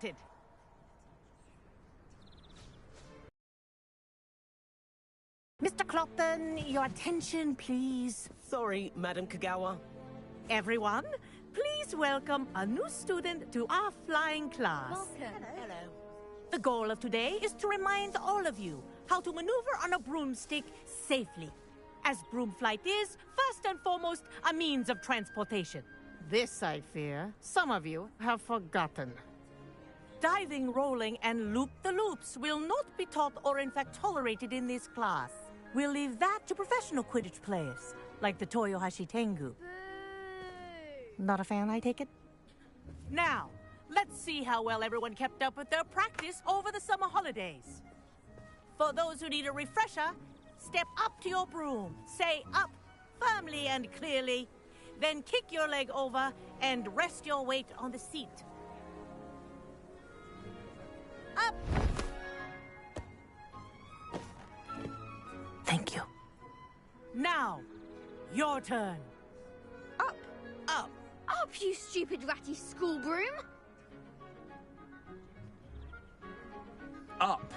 started. Mr. Clopton, your attention, please. Sorry, Madam Kagawa. Everyone, please welcome a new student to our flying class. Welcome. Hello. The goal of today is to remind all of you how to maneuver on a broomstick safely, as broom flight is, first and foremost, a means of transportation. This, I fear, some of you have forgotten. Diving, rolling, and loop-the-loops will not be taught or in fact tolerated in this class. We'll leave that to professional Quidditch players, like the Toyohashi Tengu. Not a fan, I take it? Now, let's see how well everyone kept up with their practice over the summer holidays. For those who need a refresher, step up to your broom, say up firmly and clearly, then kick your leg over and rest your weight on the seat. Up! Thank you. Now, your turn. Up. Up. Up, you stupid ratty school broom. Up.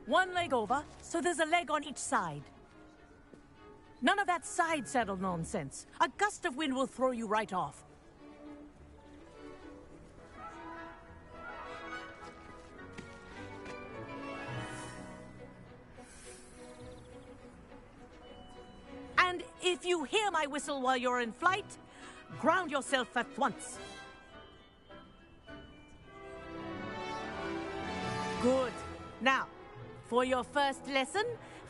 One leg over, so there's a leg on each side. None of that side saddle nonsense. A gust of wind will throw you right off. And if you hear my whistle while you're in flight, ground yourself at once. Good. Now, for your first lesson,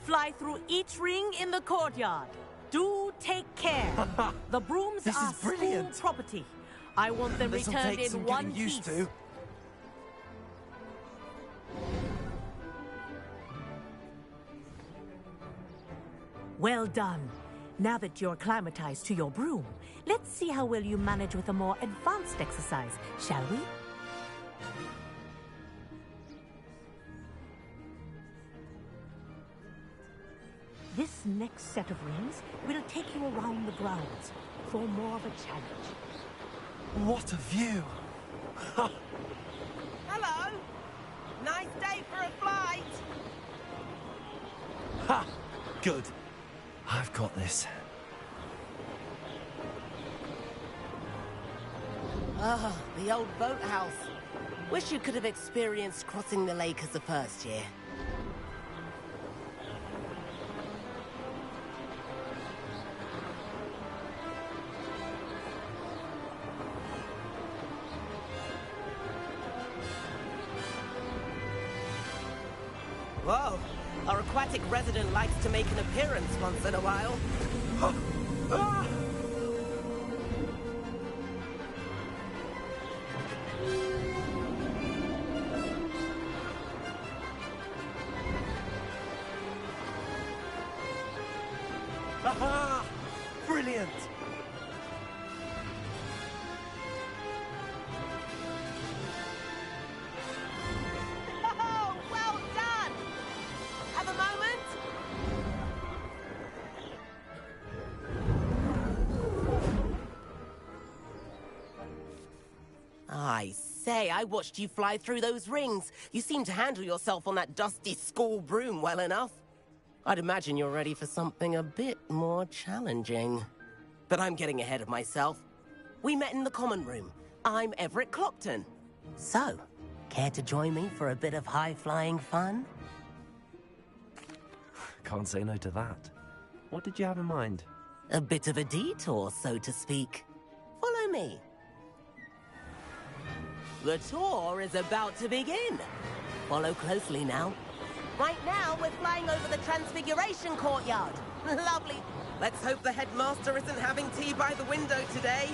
fly through each ring in the courtyard. Do take care. The brooms This are is brilliant. school property. I want them This'll returned take some in one getting used piece. to. Well done. Now that you're acclimatized to your broom, let's see how well you manage with a more advanced exercise, shall we? This next set of rings will take you around the grounds for more of a challenge. What a view! Hello. Nice day for a flight. Ha! Good. I've got this. Ah, the old boathouse. Wish you could have experienced crossing the lake as a first year. Whoa! Our aquatic resident likes to make an appearance once in a while. Ah! Aha! Brilliant! Oh, well done! Have a moment? I say, I watched you fly through those rings. You seem to handle yourself on that dusty school broom well enough. I'd imagine you're ready for something a bit more challenging. But I'm getting ahead of myself. We met in the common room. I'm Everett Clopton. So, care to join me for a bit of high-flying fun? Can't say no to that. What did you have in mind? A bit of a detour, so to speak. Follow me. The tour is about to begin. Follow closely now. Right now, we're flying over the Transfiguration Courtyard. Lovely. Let's hope the headmaster isn't having tea by the window today.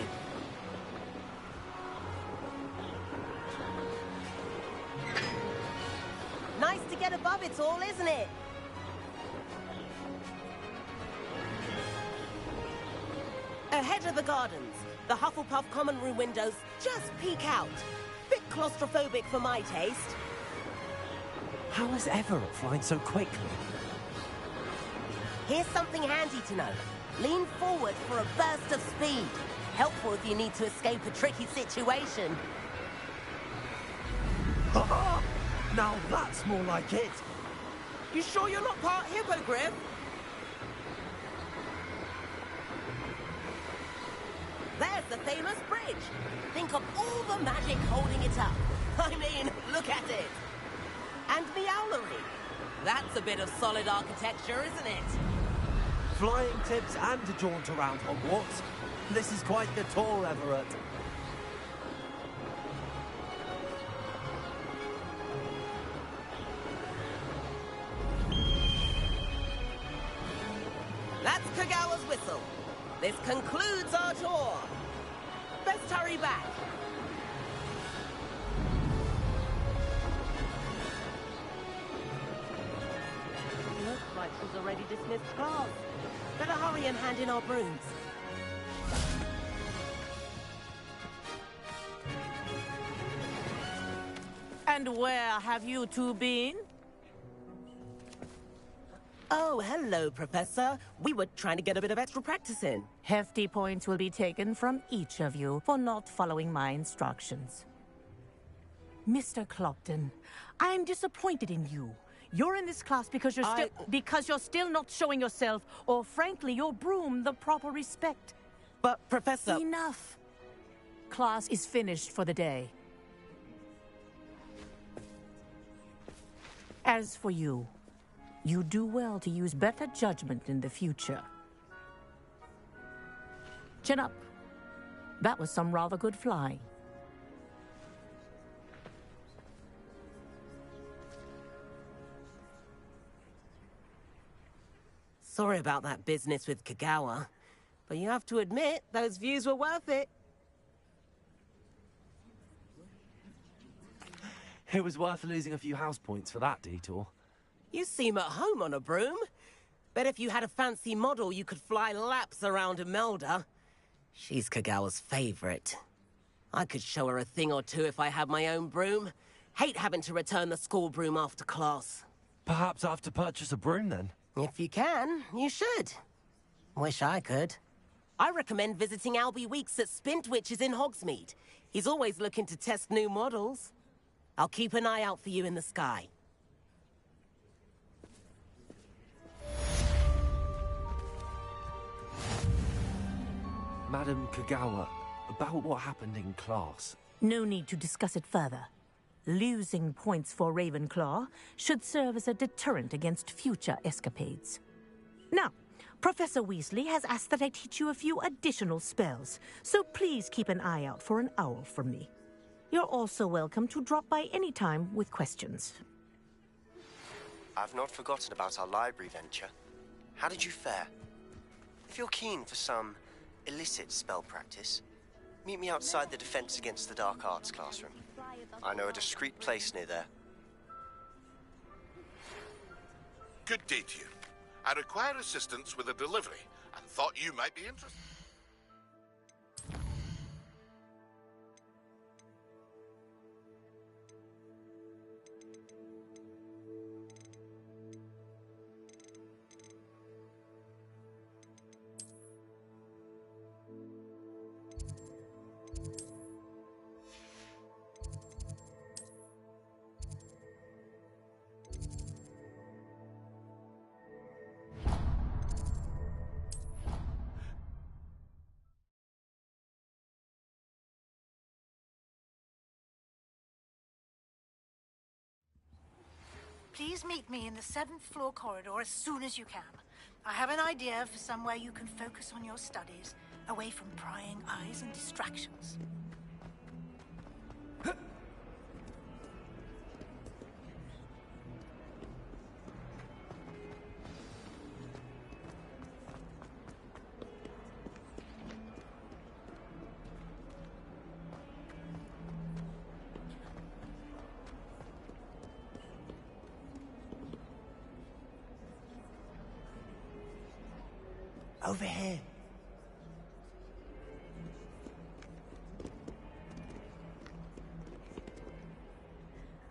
Nice to get above it all, isn't it? Ahead of the gardens, the Hufflepuff common room windows just peek out. Bit claustrophobic for my taste. How is Everett flying so quickly? Here's something handy to know. Lean forward for a burst of speed. Helpful if you need to escape a tricky situation. Now that's more like it. You sure you're not part hippogriff? There's the famous bridge. Think of all the magic holding it up. I mean, look at it. And the owlery. That's a bit of solid architecture, isn't it? Flying tips and a jaunt around Hogwarts. This is quite the tour, Everett. That's Kagawa's whistle. This concludes our tour. Best hurry back. Looks like she's already dismissed class. Better hurry and hand in our brooms. And where have you two been? Oh, hello, Professor. We were trying to get a bit of extra practice in. Hefty points will be taken from each of you for not following my instructions. Mr. Clopton, I'm disappointed in you. You're in this class because you're still not showing yourself, or frankly, your broom, the proper respect. But, Professor... Enough. Class is finished for the day. As for you, you do well to use better judgment in the future. Chin up. That was some rather good flying. Sorry about that business with Kagawa, but you have to admit, those views were worth it. It was worth losing a few house points for that detour. You seem at home on a broom. Bet if you had a fancy model, you could fly laps around Imelda. She's Kagawa's favorite. I could show her a thing or two if I had my own broom. Hate having to return the school broom after class. Perhaps I have to purchase a broom then. If you can, you should. Wish I could. I recommend visiting Albie Weeks at Spintwitches in Hogsmeade. He's always looking to test new models. I'll keep an eye out for you in the sky. Madam Kagawa, about what happened in class. No need to discuss it further. Losing points for Ravenclaw should serve as a deterrent against future escapades. Now, Professor Weasley has asked that I teach you a few additional spells, so please keep an eye out for an owl from me. You're also welcome to drop by any time with questions. I've not forgotten about our library venture. How did you fare? If you're keen for some illicit spell practice, meet me outside the Defense Against the Dark Arts classroom. I know a discreet place near there. Good day to you. I require assistance with a delivery and thought you might be interested. Please meet me in the 7th floor corridor as soon as you can. I have an idea for somewhere you can focus on your studies, away from prying eyes and distractions. Over here.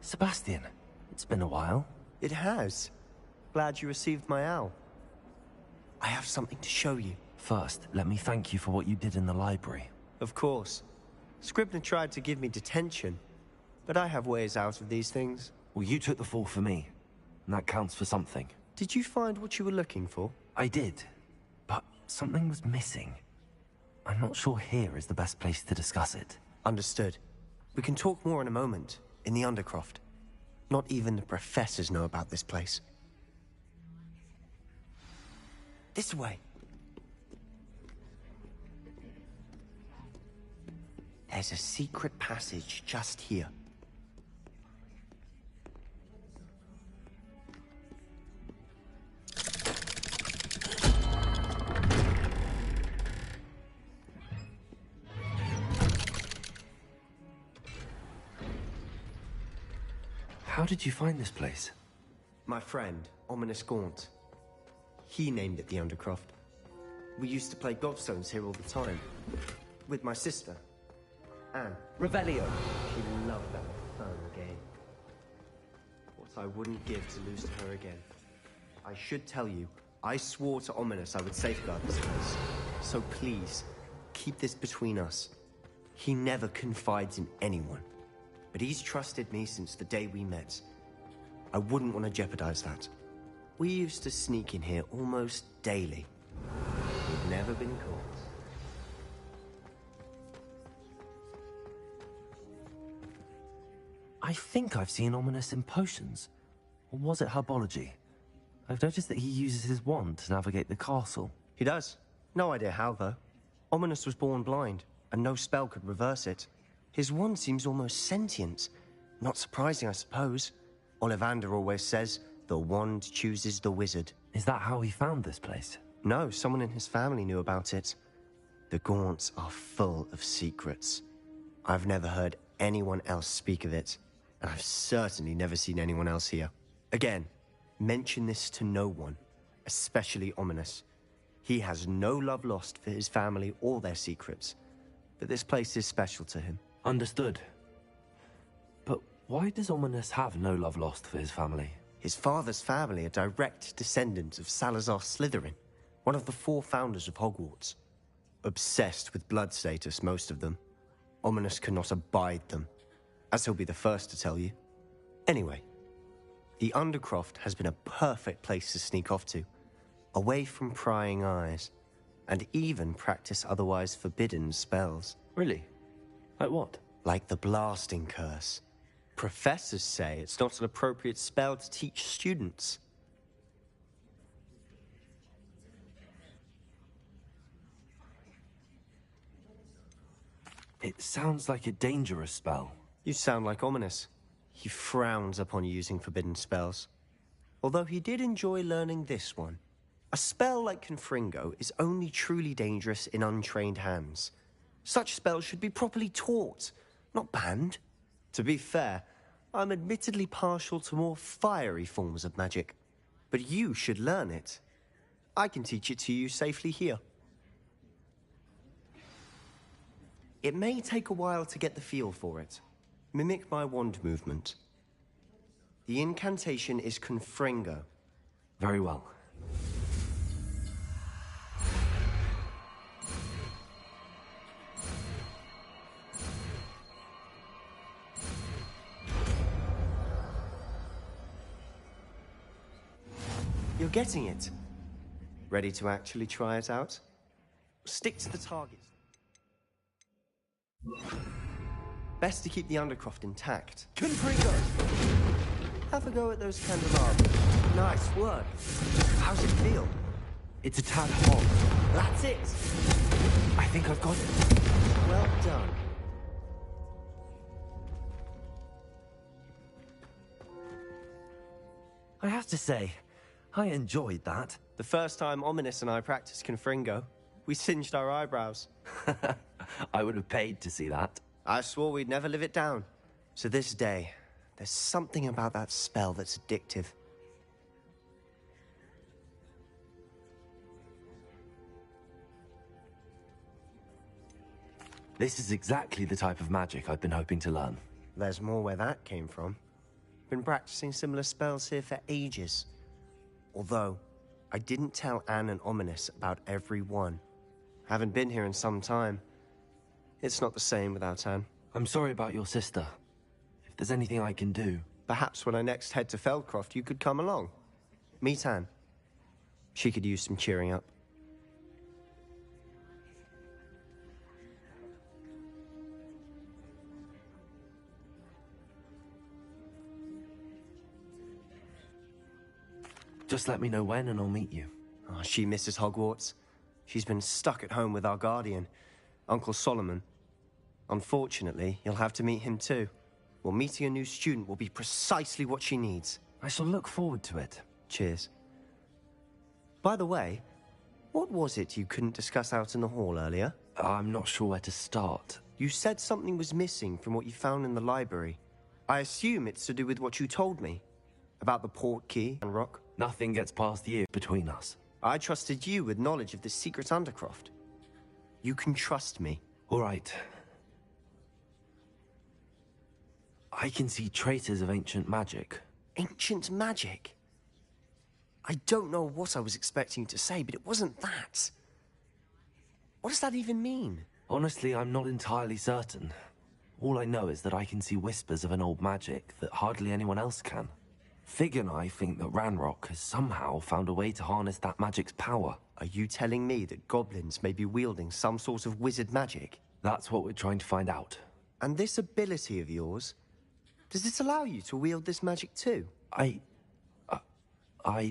Sebastian, it's been a while. It has. Glad you received my owl. I have something to show you. First, let me thank you for what you did in the library. Of course. Scribner tried to give me detention, but I have ways out of these things. Well, you took the fall for me, and that counts for something. Did you find what you were looking for? I did, but something was missing. I'm not sure here is the best place to discuss it. Understood. We can talk more in a moment, in the Undercroft. Not even the professors know about this place. This way. There's a secret passage just here. How did you find this place? My friend, Ominous Gaunt. He named it the Undercroft. We used to play gobstones here all the time. With my sister, Anne. Revelio. She loved that fun game. What I wouldn't give to lose to her again. I should tell you, I swore to Ominous I would safeguard this place. So please, keep this between us. He never confides in anyone. But he's trusted me since the day we met. I wouldn't want to jeopardize that. We used to sneak in here almost daily. We've never been caught. I think I've seen Ominous in potions. Or was it herbology? I've noticed that he uses his wand to navigate the castle. He does. No idea how, though. Ominous was born blind, and no spell could reverse it. His wand seems almost sentient. Not surprising, I suppose. Ollivander always says, the wand chooses the wizard. Is that how he found this place? No, someone in his family knew about it. The Gaunts are full of secrets. I've never heard anyone else speak of it, and I've certainly never seen anyone else here. Again, mention this to no one, especially Ominous. He has no love lost for his family or their secrets, but this place is special to him. Understood. But why does Ominous have no love lost for his family? His father's family are direct descendants of Salazar Slytherin, one of the 4 founders of Hogwarts. Obsessed with blood status, most of them. Ominous cannot abide them, as he'll be the first to tell you. Anyway, the Undercroft has been a perfect place to sneak off to, away from prying eyes, and even practice otherwise forbidden spells. Really? Like what? Like the blasting curse. Professors say it's not an appropriate spell to teach students. It sounds like a dangerous spell. You sound like Ominous. He frowns upon using forbidden spells. Although he did enjoy learning this one. A spell like Confringo is only truly dangerous in untrained hands. Such spells should be properly taught, not banned. To be fair, I'm admittedly partial to more fiery forms of magic. But you should learn it. I can teach it to you safely here. It may take a while to get the feel for it. Mimic my wand movement. The incantation is Confringo. Very well. You're getting it. Ready to actually try it out? Stick to the target. Best to keep the Undercroft intact. Confringo! Have a go at those candelabras. Nice work. How's it feel? It's a tad hot. That's it! I think I've got it. Well done. I have to say, I enjoyed that. The first time Ominous and I practiced Confringo, we singed our eyebrows. I would have paid to see that. I swore we'd never live it down. To this day, there's something about that spell that's addictive. This is exactly the type of magic I've been hoping to learn. There's more where that came from. Been practicing similar spells here for ages. Although, I didn't tell Anne and Ominous about every one. Haven't been here in some time. It's not the same without Anne. I'm sorry about your sister. If there's anything I can do... Perhaps when I next head to Feldcroft, you could come along. Meet Anne. She could use some cheering up. Just let me know when and I'll meet you. Oh, she misses Hogwarts. She's been stuck at home with our guardian, Uncle Solomon. Unfortunately, you'll have to meet him too. Well, meeting a new student will be precisely what she needs. I shall look forward to it. Cheers. By the way, what was it you couldn't discuss out in the hall earlier? I'm not sure where to start. You said something was missing from what you found in the library. I assume it's to do with what you told me. About the port key and rock. Nothing gets past the ear between us. I trusted you with knowledge of this secret undercroft. You can trust me. All right. I can see traces of ancient magic. Ancient magic? I don't know what I was expecting you to say, but it wasn't that. What does that even mean? Honestly, I'm not entirely certain. All I know is that I can see whispers of an old magic that hardly anyone else can. Fig and I think that Ranrock has somehow found a way to harness that magic's power. Are you telling me that goblins may be wielding some sort of wizard magic? That's what we're trying to find out. And this ability of yours, does it allow you to wield this magic too? I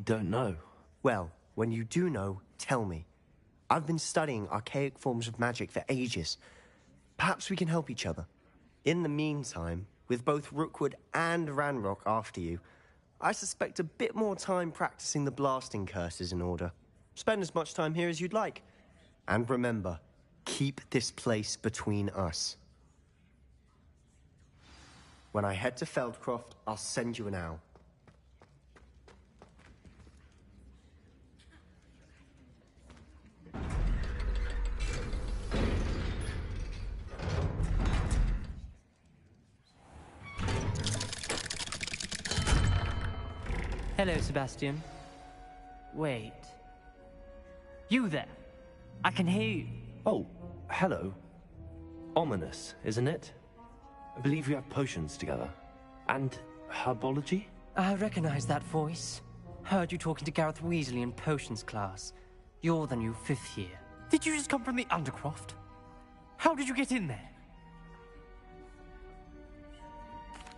don't know. Well, when you do know, tell me. I've been studying archaic forms of magic for ages. Perhaps we can help each other. In the meantime, with both Rookwood and Ranrock after you, I suspect a bit more time practicing the blasting curse is in order. Spend as much time here as you'd like. And remember, keep this place between us. When I head to Feldcroft, I'll send you an owl. Hello, Sebastian. Wait. You there? I can hear you. Oh, hello. Ominous, isn't it? I believe we have potions together. And herbology? I recognize that voice. Heard you talking to Gareth Weasley in potions class. You're the new 5th year. Did you just come from the Undercroft? How did you get in there?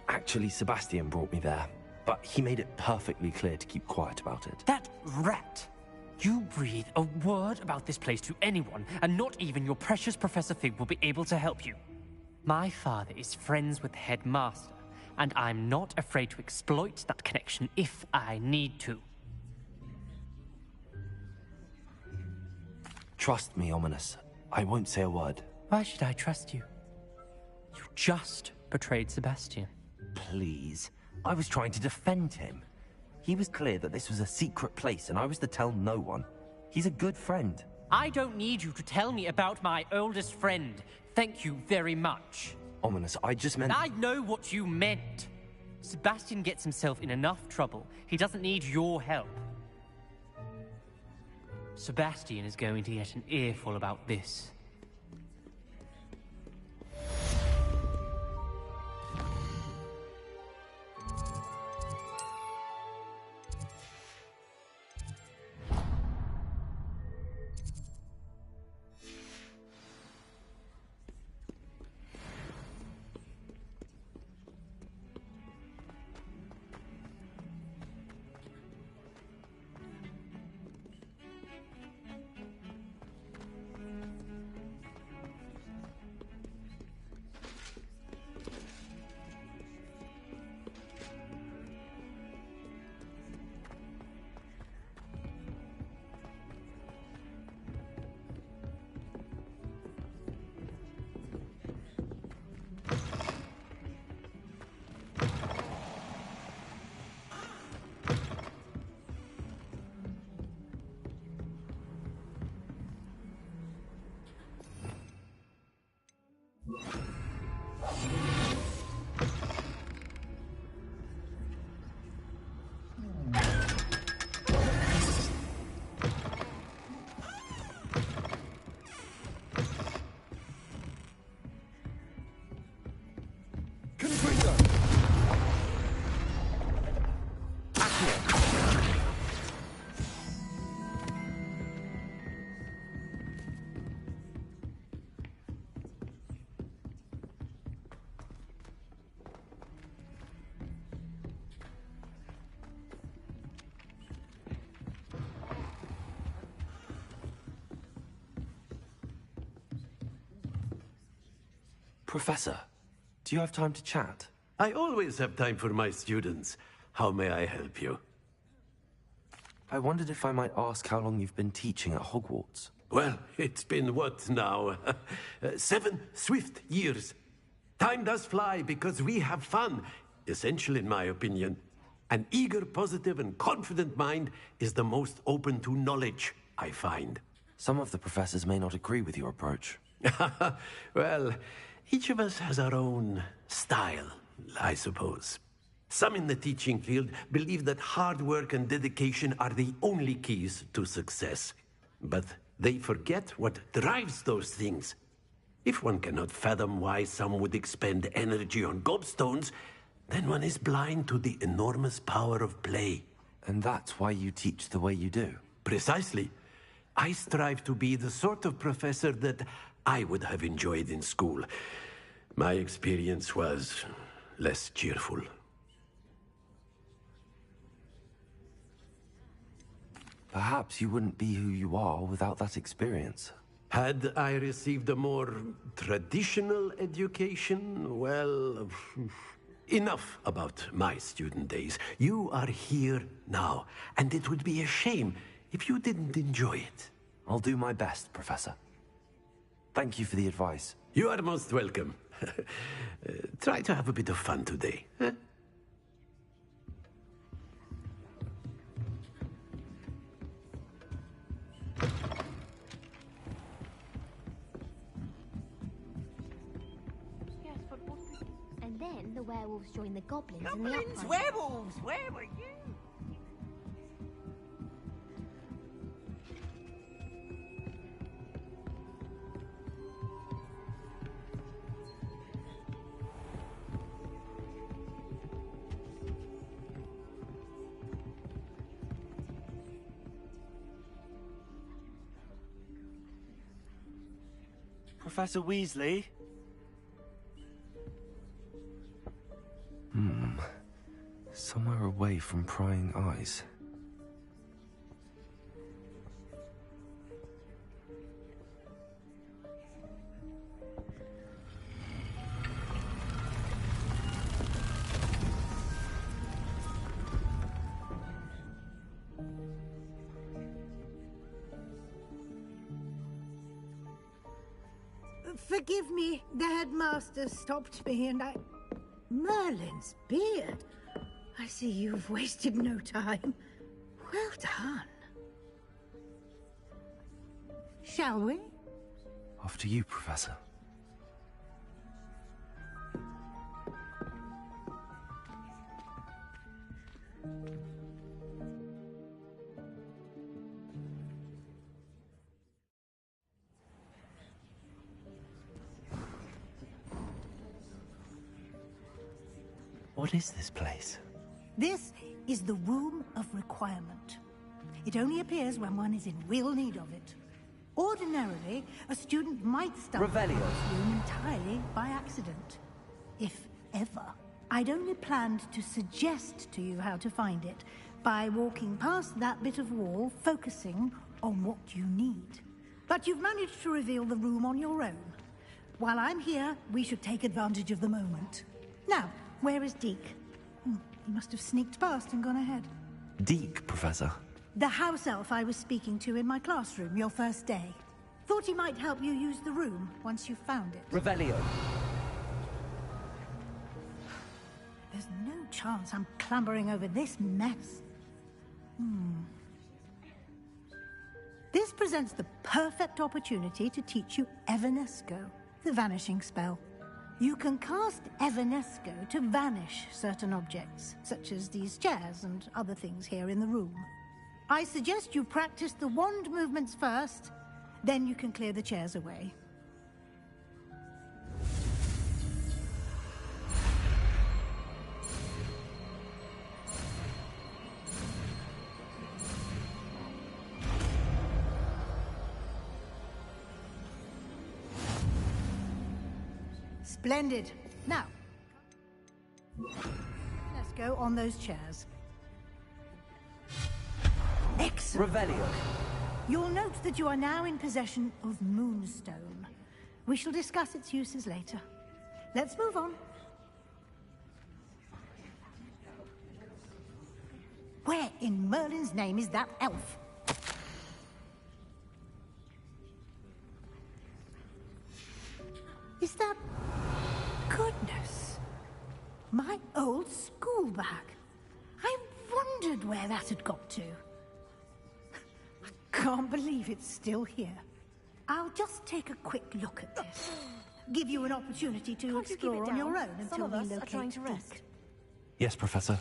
Actually, Sebastian brought me there. But he made it perfectly clear to keep quiet about it. That rat! You breathe a word about this place to anyone, and not even your precious Professor Fig will be able to help you. My father is friends with the headmaster, and I'm not afraid to exploit that connection if I need to. Trust me, Ominous. I won't say a word. Why should I trust you? You just betrayed Sebastian. Please. I was trying to defend him. He was clear that this was a secret place and I was to tell no one. He's a good friend. I don't need you to tell me about my oldest friend. Thank you very much. Ominous, I just meant... I know what you meant. Sebastian gets himself in enough trouble. He doesn't need your help. Sebastian is going to get an earful about this. Professor, do you have time to chat? I always have time for my students. How may I help you? I wondered if I might ask how long you've been teaching at Hogwarts. Well, it's been what now? 7 swift years. Time does fly because we have fun. Essential in my opinion. An eager, positive, and confident mind is the most open to knowledge, I find. Some of the professors may not agree with your approach. Well, each of us has our own style, I suppose. Some in the teaching field believe that hard work and dedication are the only keys to success. But they forget what drives those things. If one cannot fathom why some would expend energy on gobstones, then one is blind to the enormous power of play. And that's why you teach the way you do? Precisely. I strive to be the sort of professor that I would have enjoyed in school. My experience was less cheerful. Perhaps you wouldn't be who you are without that experience. Had I received a more traditional education, well, enough about my student days. You are here now, and it would be a shame if you didn't enjoy it. I'll do my best, Professor. Thank you for the advice. You are most welcome. Try to have a bit of fun today, huh? And then the werewolves join the goblins in the Goblins, uprising. werewolves, where were you? Professor Weasley? Somewhere away from prying eyes. Forgive me, the headmaster stopped me and I... Merlin's beard. I see you've wasted no time. Well done. Shall we? After you, Professor. What is this place? This is the Room of Requirement. It only appears when one is in real need of it. Ordinarily, a student might stumble upon this room entirely by accident. If ever. I'd only planned to suggest to you how to find it by walking past that bit of wall, focusing on what you need. But you've managed to reveal the room on your own. While I'm here, we should take advantage of the moment. Now, where is Deke? He must have sneaked past and gone ahead. Deke, Professor. The house elf I was speaking to in my classroom your first day. Thought he might help you use the room once you found it. Revelio. There's no chance I'm clambering over this mess. This presents the perfect opportunity to teach you Evanesco, the vanishing spell. You can cast Evanesco to vanish certain objects, such as these chairs and other things here in the room. I suggest you practice the wand movements first, then you can clear the chairs away. Splendid. Now, let's go on those chairs. Excellent. Revelio. You'll note that you are now in possession of Moonstone. We shall discuss its uses later. Let's move on. Where in Merlin's name is that elf? Is that... Goodness! My old school bag. I wondered where that had got to. I can't believe it's still here. I'll just take a quick look at this. Give you an opportunity to explore on your own until we locate are trying to rest. Deke. Yes, Professor.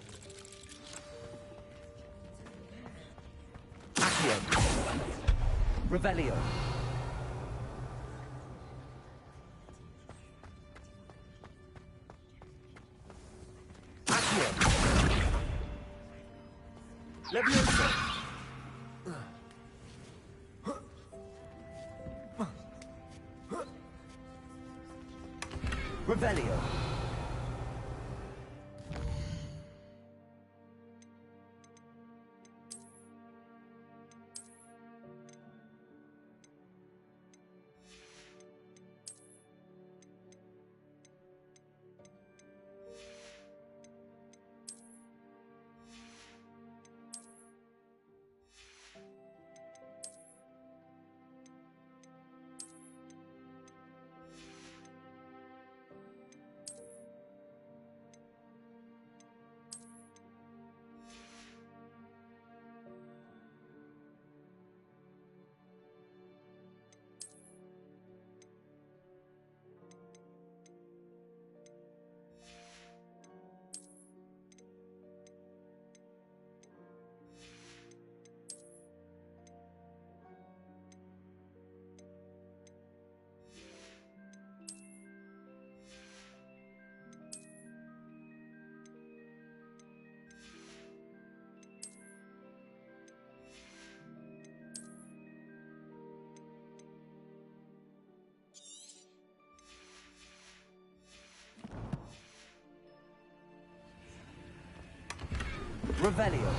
Accio. Revelio. Accio. Leviosa. Revelio. Revelio.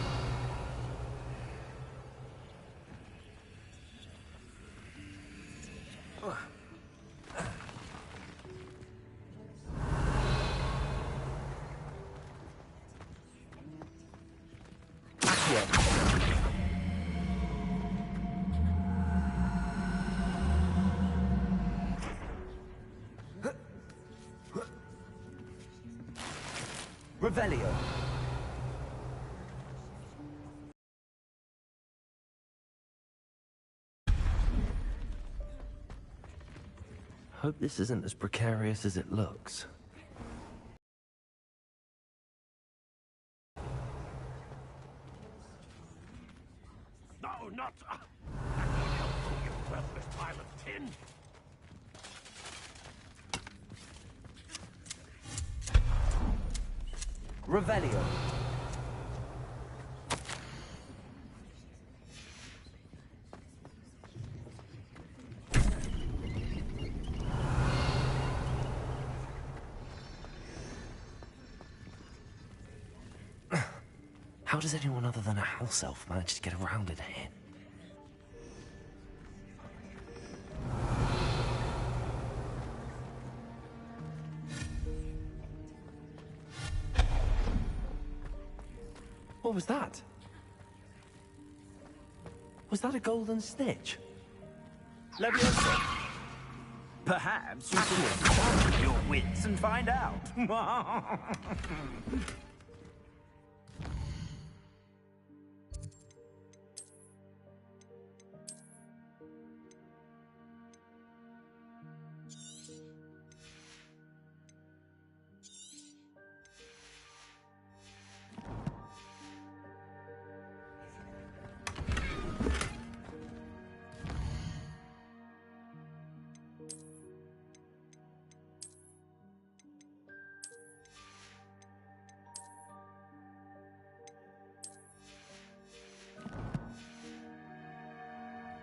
Revelio. Hope this isn't as precarious as it looks. No, not... that won't help you, worthless pile of tin. Revelio. How does anyone other than a house elf manage to get around in here? What was that? Was that a golden snitch? Leviosa. Perhaps you should sharpen your wits and find out.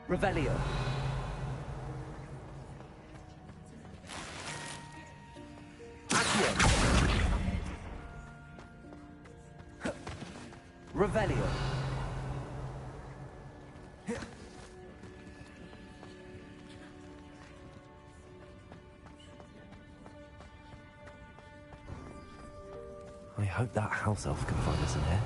Revelio. Accio. Revelio. I hope that house elf can find us in here.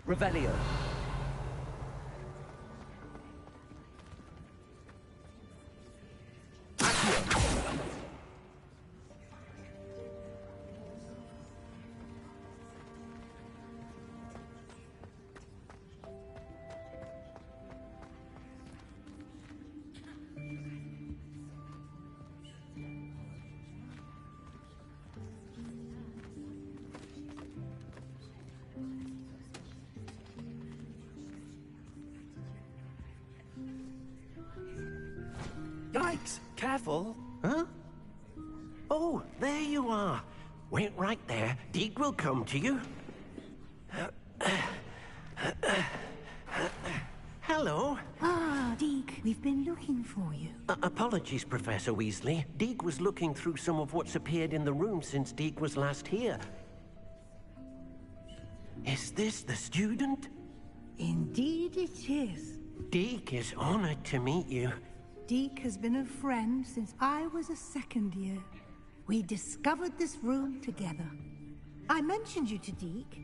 Revelio. Yikes! Careful! Huh? Oh, there you are. Wait right there. Deke will come to you. Hello. Ah, Deke, we've been looking for you. Apologies, Professor Weasley. Deke was looking through some of what's appeared in the room since Deke was last here. Is this the student? Indeed it is. Deke is honored to meet you. Deke has been a friend since I was a second year. We discovered this room together. I mentioned you to Deke.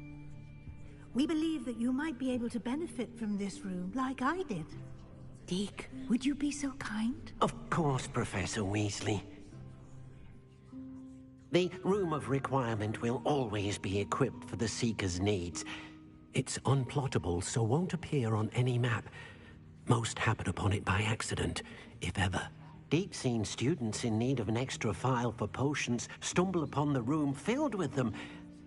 We believe that you might be able to benefit from this room like I did. Deke, would you be so kind? Of course, Professor Weasley. The Room of Requirement will always be equipped for the Seeker's needs. It's unplottable, so won't appear on any map. Most happen upon it by accident, if ever. Deke's seen students in need of an extra file for potions stumble upon the room filled with them.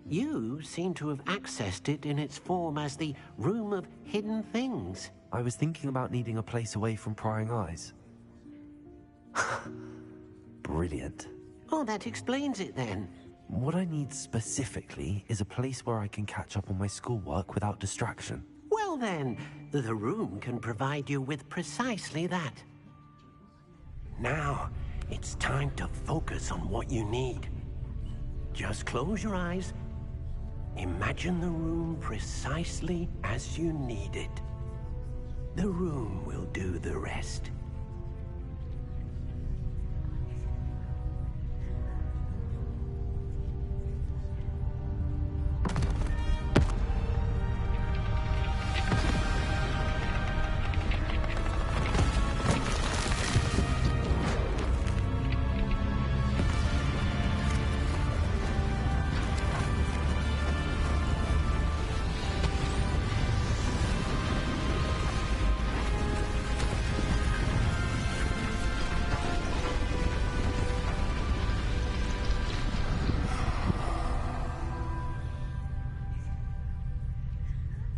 You seem to have accessed it in its form as the Room of Hidden Things. I was thinking about needing a place away from prying eyes. Brilliant. Oh, that explains it then. What I need specifically is a place where I can catch up on my schoolwork without distraction. Well then, the room can provide you with precisely that. Now, it's time to focus on what you need. Just close your eyes. Imagine the room precisely as you need it. The room will do the rest.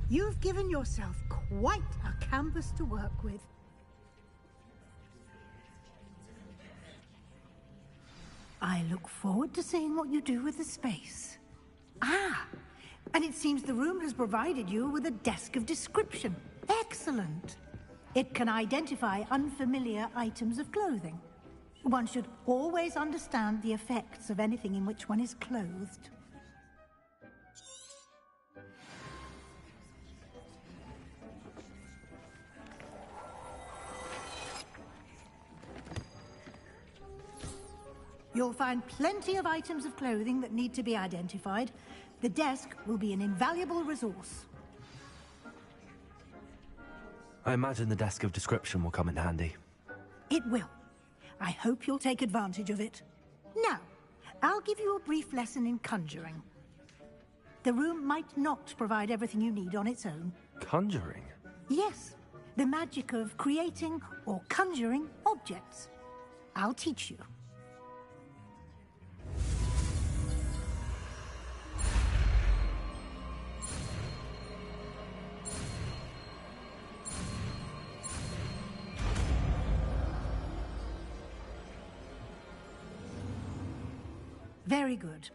You've given yourself quite a canvas to work with. I look forward to seeing what you do with the space. Ah, and it seems the room has provided you with a desk of description. Excellent. It can identify unfamiliar items of clothing. One should always understand the effects of anything in which one is clothed. You'll find plenty of items of clothing that need to be identified. The desk will be an invaluable resource. I imagine the desk of description will come in handy. It will. I hope you'll take advantage of it. Now, I'll give you a brief lesson in conjuring. The room might not provide everything you need on its own. Conjuring? Yes, the magic of creating or conjuring objects. I'll teach you. Very good.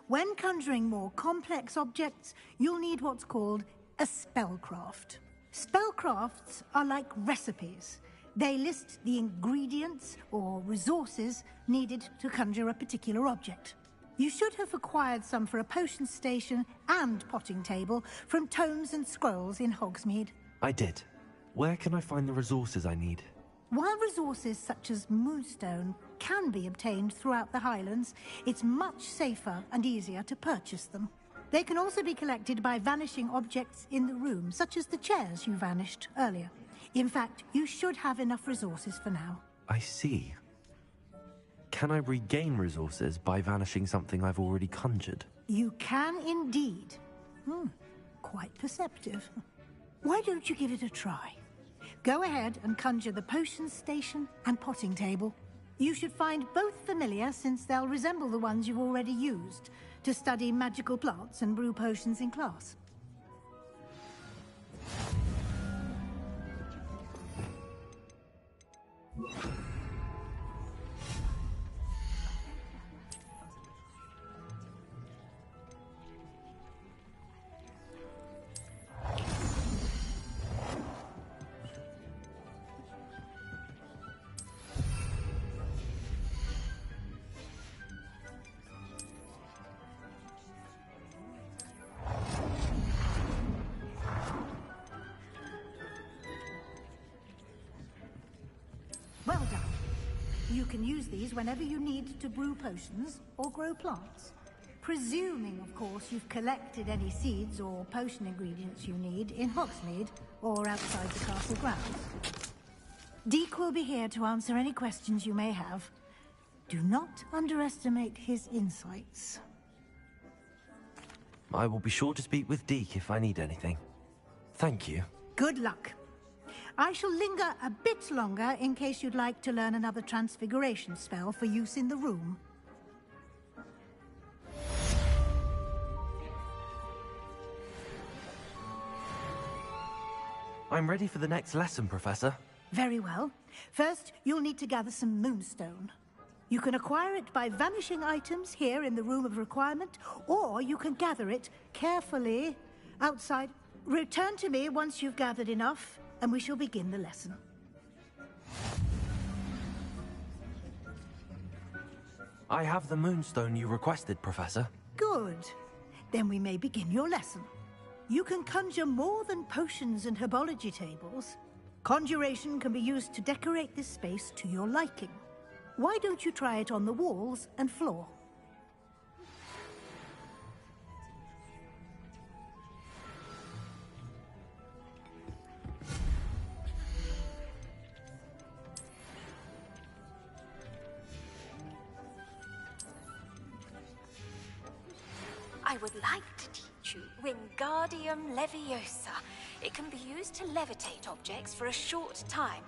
When conjuring more complex objects, you'll need what's called a spellcraft. Spellcrafts are like recipes. They list the ingredients or resources needed to conjure a particular object. You should have acquired some for a potion station and potting table from tomes and scrolls in Hogsmeade. I did. Where can I find the resources I need? While resources such as Moonstone can be obtained throughout the Highlands, it's much safer and easier to purchase them. They can also be collected by vanishing objects in the room, such as the chairs you vanished earlier. In fact, you should have enough resources for now. I see. Can I regain resources by vanishing something I've already conjured? You can indeed. Quite perceptive. Why don't you give it a try? Go ahead and conjure the potion station and potting table. You should find both familiar, since they'll resemble the ones you've already used to study magical plants and brew potions in class. Well done. You can use these whenever you need to brew potions or grow plants. Presuming, of course, you've collected any seeds or potion ingredients you need in Hogsmeade or outside the castle grounds. Deek will be here to answer any questions you may have. Do not underestimate his insights. I will be sure to speak with Deke if I need anything. Thank you. Good luck. I shall linger a bit longer in case you'd like to learn another transfiguration spell for use in the room. I'm ready for the next lesson, Professor. Very well. First, you'll need to gather some Moonstone. You can acquire it by vanishing items here in the Room of Requirement, or you can gather it carefully outside. Return to me once you've gathered enough, and we shall begin the lesson. I have the Moonstone you requested, Professor. Good. Then we may begin your lesson. You can conjure more than potions and herbology tables. Conjuration can be used to decorate this space to your liking. Why don't you try it on the walls and floor? I would like to teach you Wingardium Leviosa. It can be used to levitate objects for a short time.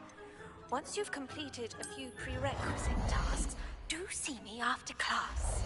Once you've completed a few prerequisite tasks, do see me after class.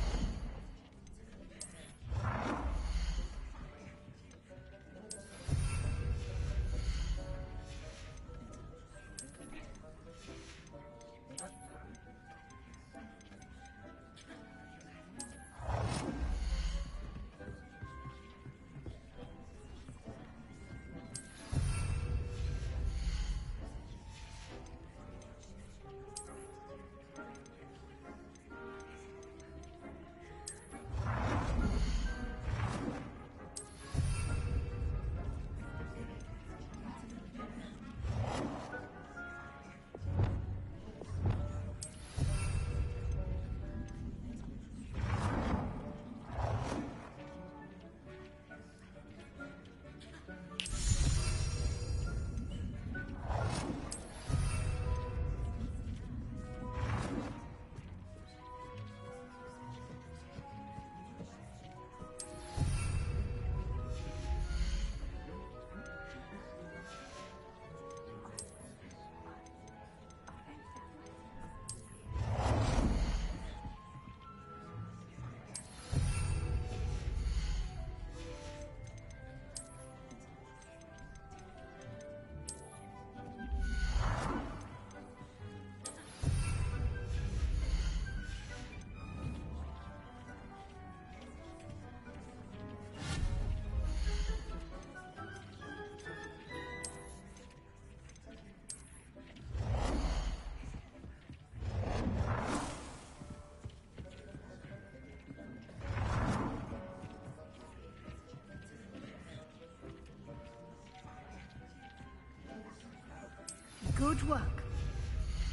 Good work.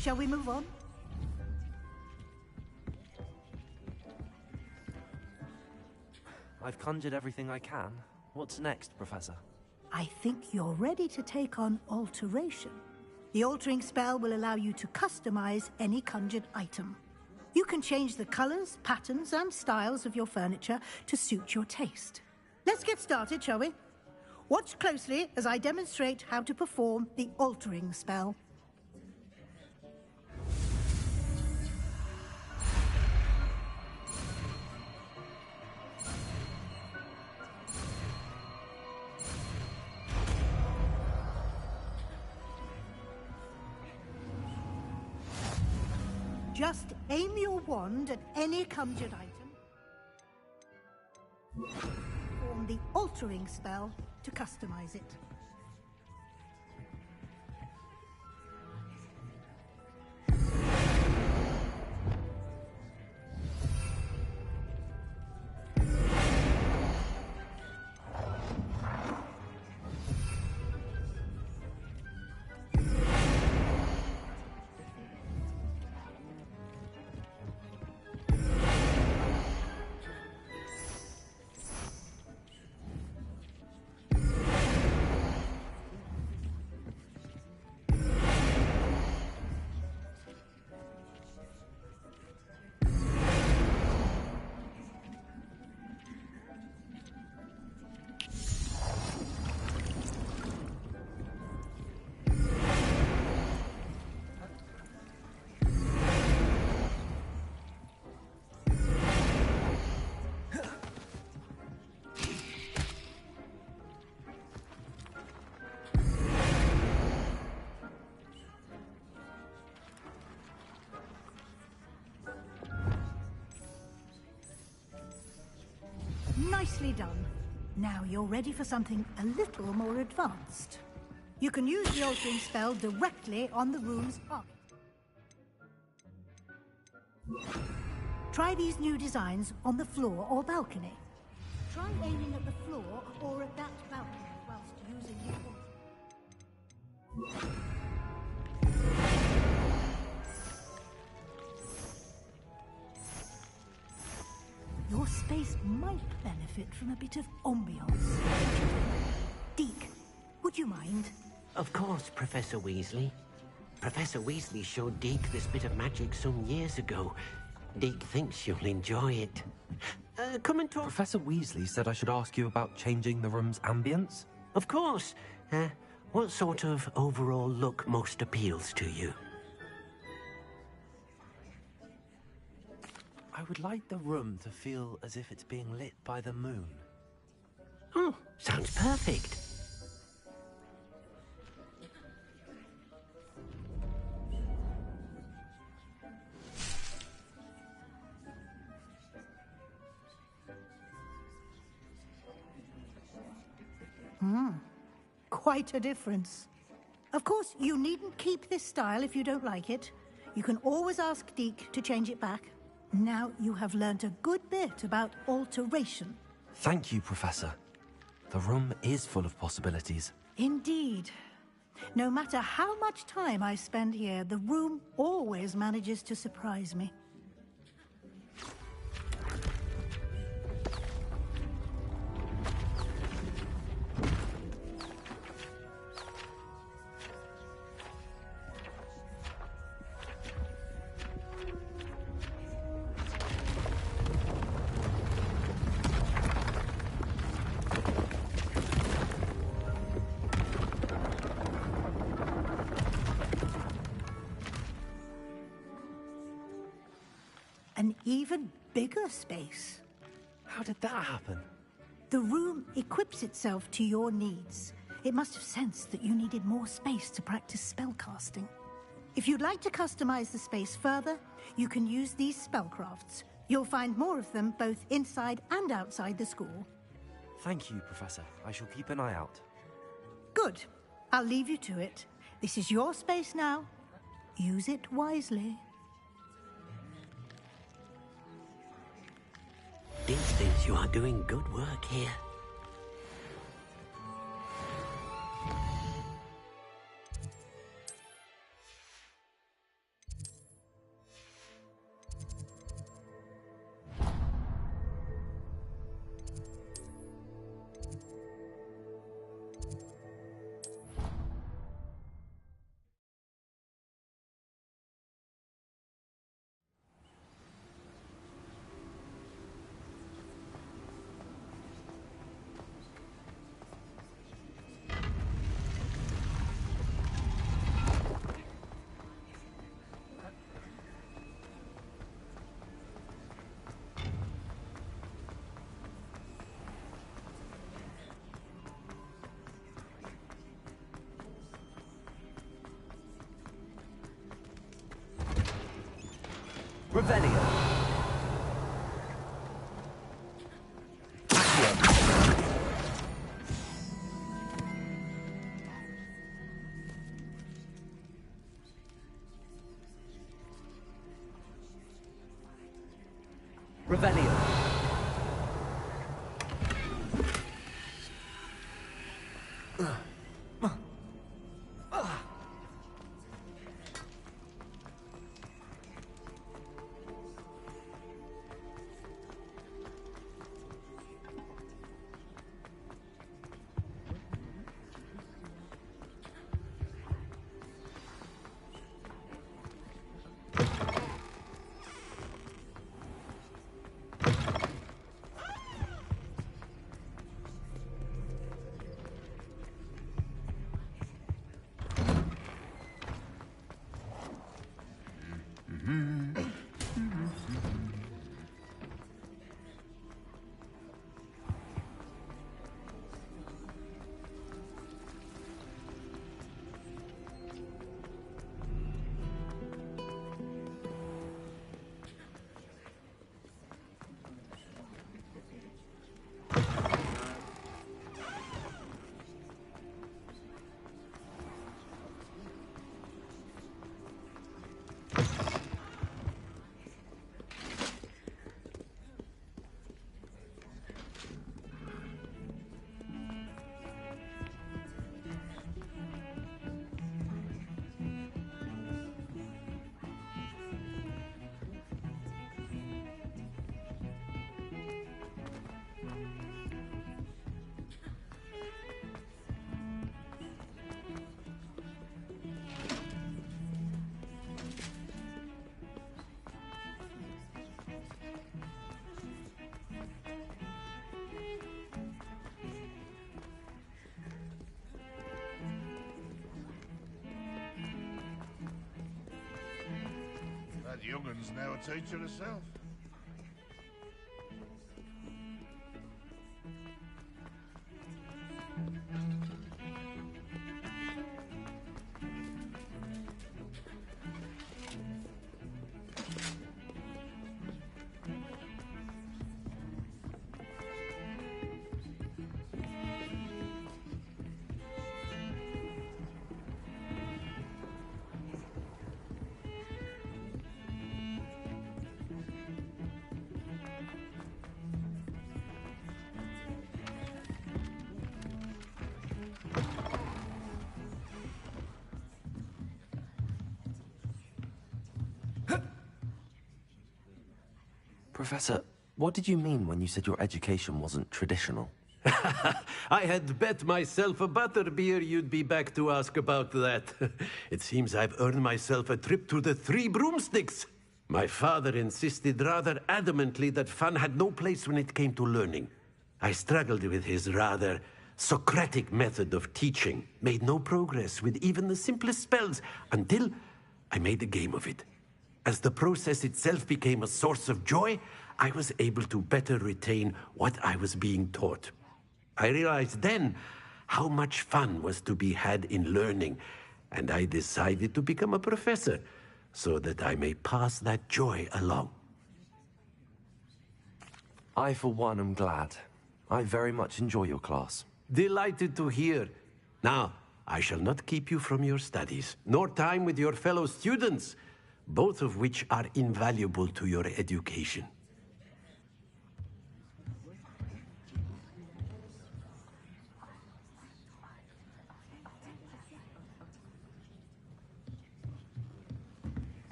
Shall we move on? I've conjured everything I can. What's next, Professor? I think you're ready to take on alteration. The altering spell will allow you to customize any conjured item. You can change the colors, patterns, and styles of your furniture to suit your taste. Let's get started, shall we? Watch closely as I demonstrate how to perform the altering spell. Just aim your wand at any conjured item. Perform the altering spell to customize it. Nicely done. Now you're ready for something a little more advanced. You can use the altering spell directly on the room's architecture. Try these new designs on the floor or balcony. Try aiming at the floor or at that balcony whilst using the altar. Your space might benefit from a bit of ambiance. Deke, would you mind? Of course, Professor Weasley. Professor Weasley showed Deke this bit of magic some years ago. Deke thinks you'll enjoy it. Come and talk. Professor Weasley said I should ask you about changing the room's ambience? Of course. What sort of overall look most appeals to you? I would like the room to feel as if it's being lit by the moon. Oh, sounds perfect. Quite a difference. Of course, you needn't keep this style if you don't like it. You can always ask Deke to change it back. Now you have learnt a good bit about alteration. Thank you, Professor. The room is full of possibilities. Indeed. No matter how much time I spend here, the room always manages to surprise me. An even bigger space. How did that happen? The room equips itself to your needs. It must have sensed that you needed more space to practice spellcasting. If you'd like to customize the space further, you can use these spellcrafts. You'll find more of them both inside and outside the school. Thank you, Professor. I shall keep an eye out. Good. I'll leave you to it. This is your space now. Use it wisely. Deke thinks you are doing good work here. Revelio. Revelio. That youngun's now a teacher herself. Professor, what did you mean when you said your education wasn't traditional? I had bet myself a butterbeer you'd be back to ask about that. It seems I've earned myself a trip to the Three Broomsticks. My father insisted rather adamantly that fun had no place when it came to learning. I struggled with his rather Socratic method of teaching, made no progress with even the simplest spells until I made a game of it. As the process itself became a source of joy, I was able to better retain what I was being taught. I realized then how much fun was to be had in learning, and I decided to become a professor so that I may pass that joy along. I, for one, am glad. I very much enjoy your class. Delighted to hear. Now, I shall not keep you from your studies, nor time with your fellow students, both of which are invaluable to your education.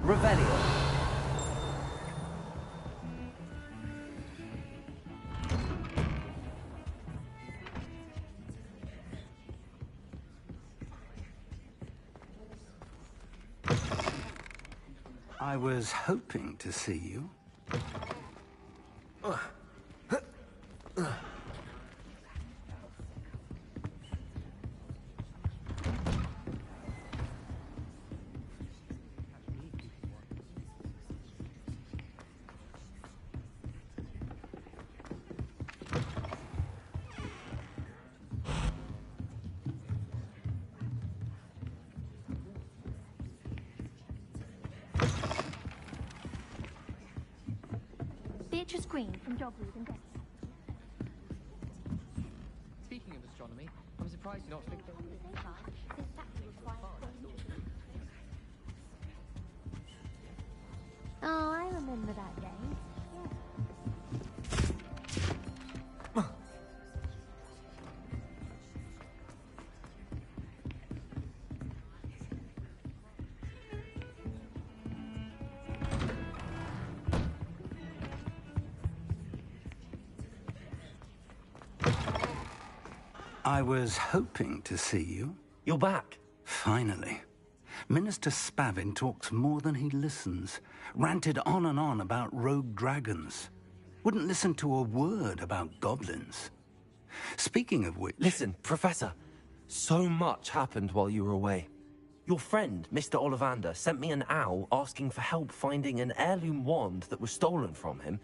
Revelio. I was hoping to see you. Beatrice Green from Dogwood and Death. Speaking of astronomy, I'm surprised you're not fixed. Oh, I remember that game. I was hoping to see you. You're back. Finally. Minister Spavin talks more than he listens. Ranted on and on about rogue dragons. Wouldn't listen to a word about goblins. Speaking of which... Listen, Professor. So much happened while you were away. Your friend, Mr. Ollivander, sent me an owl asking for help finding an heirloom wand that was stolen from him.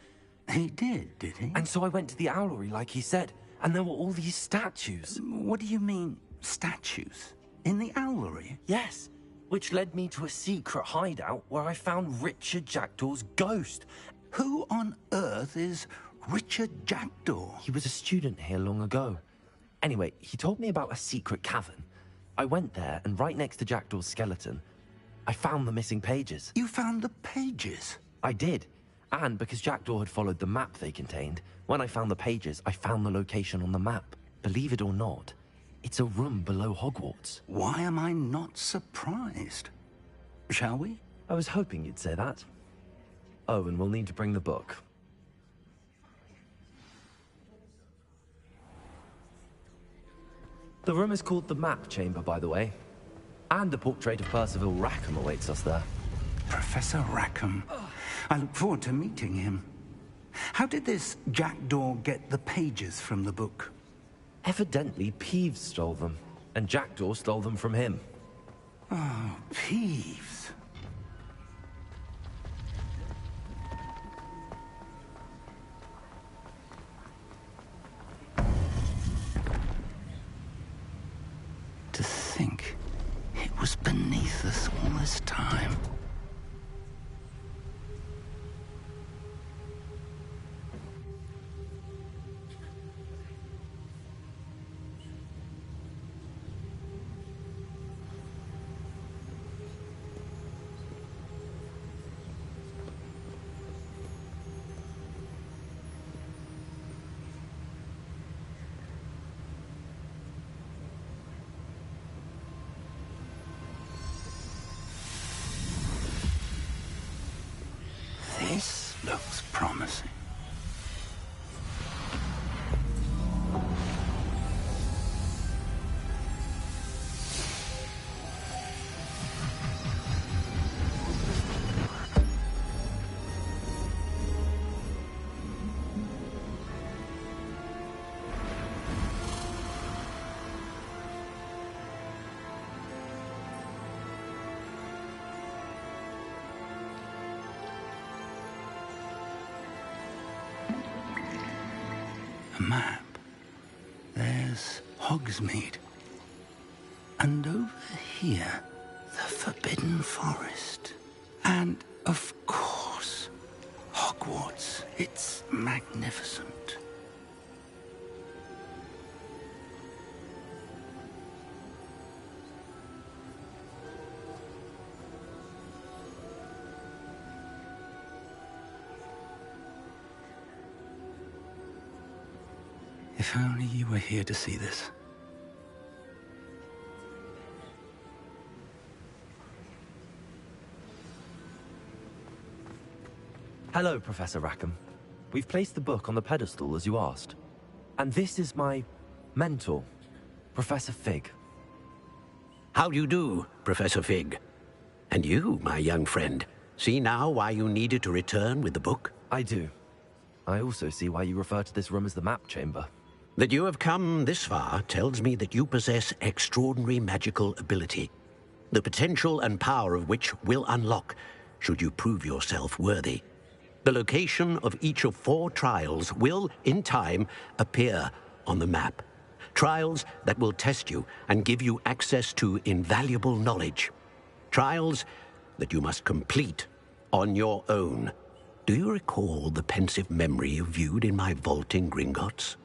He did he? And so I went to the owlery like he said, and there were all these statues. What do you mean, statues? In the owlery? Yes, which led me to a secret hideout where I found Richard Jackdaw's ghost. Who on earth is Richard Jackdaw? He was a student here long ago. Anyway, he told me about a secret cavern. I went there, and right next to Jackdaw's skeleton, I found the missing pages. You found the pages? I did. And because Jackdaw had followed the map they contained, when I found the pages, I found the location on the map. Believe it or not, it's a room below Hogwarts. Why am I not surprised? Shall we? I was hoping you'd say that. Oh, and we'll need to bring the book. The room is called the Map Chamber, by the way. And a portrait of Percival Rackham awaits us there. Professor Rackham. I look forward to meeting him. How did this Jackdaw get the pages from the book? Evidently, Peeves stole them, and Jackdaw stole them from him. Oh, Peeves. To think it was beneath us all this time. This looks promising. A map. There's Hogsmeade. And over here, the Forbidden Forest. And, of course, Hogwarts. It's magnificent. If only you were here to see this. Hello, Professor Rackham. We've placed the book on the pedestal, as you asked. And this is my mentor, Professor Fig. How do you do, Professor Fig? And you, my young friend, see now why you needed to return with the book? I do. I also see why you refer to this room as the Map Chamber. That you have come this far tells me that you possess extraordinary magical ability, the potential and power of which will unlock, should you prove yourself worthy. The location of each of 4 trials will, in time, appear on the map. Trials that will test you and give you access to invaluable knowledge. Trials that you must complete on your own. Do you recall the pensive memory you viewed in my vault in Gringotts?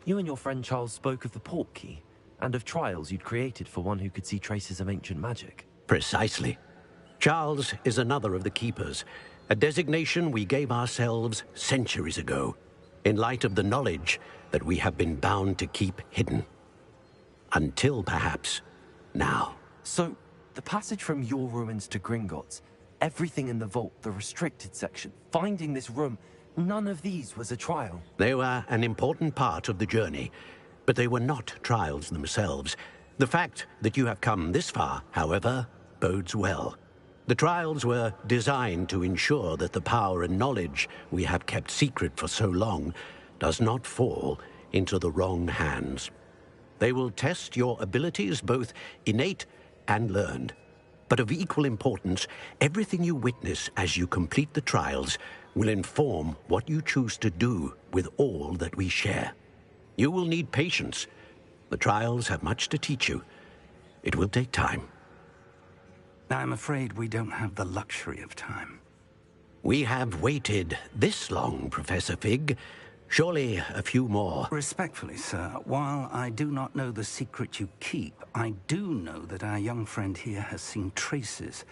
You and your friend Charles spoke of the port key, and of trials you'd created for one who could see traces of ancient magic. Precisely. Charles is another of the Keepers, a designation we gave ourselves centuries ago, in light of the knowledge that we have been bound to keep hidden. Until, perhaps, now. So, the passage from your ruins to Gringotts, everything in the vault, the restricted section, finding this room, none of these was a trial. They were an important part of the journey, but they were not trials themselves. The fact that you have come this far, however, bodes well. The trials were designed to ensure that the power and knowledge we have kept secret for so long does not fall into the wrong hands. They will test your abilities, both innate and learned. But of equal importance, everything you witness as you complete the trials will inform what you choose to do with all that we share. You will need patience. The trials have much to teach you. It will take time. I'm afraid we don't have the luxury of time. We have waited this long, Professor Fig. Surely a few more. Respectfully, sir, while I do not know the secret you keep, I do know that our young friend here has seen traces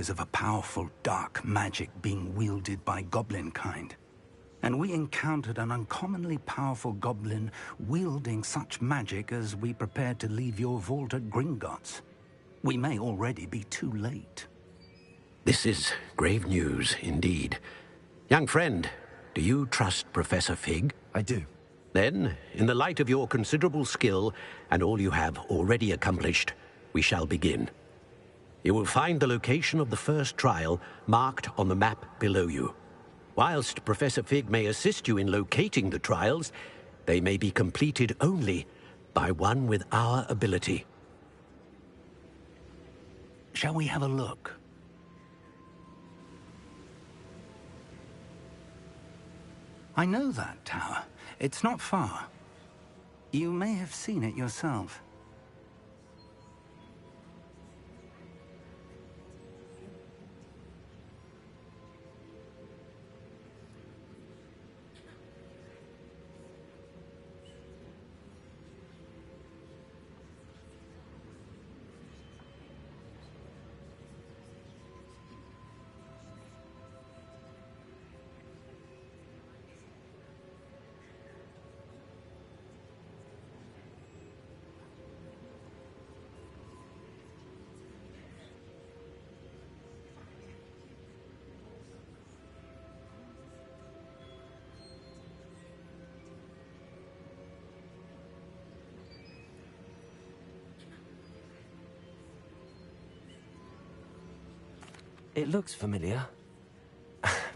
of a powerful dark magic being wielded by goblin kind. And we encountered an uncommonly powerful goblin wielding such magic as we prepared to leave your vault at Gringotts. We may already be too late. This is grave news indeed. Young friend, do you trust Professor Fig? I do. Then, in the light of your considerable skill and all you have already accomplished, we shall begin. You will find the location of the first trial marked on the map below you. Whilst Professor Fig may assist you in locating the trials, they may be completed only by one with our ability. Shall we have a look? I know that tower. It's not far. You may have seen it yourself. It looks familiar.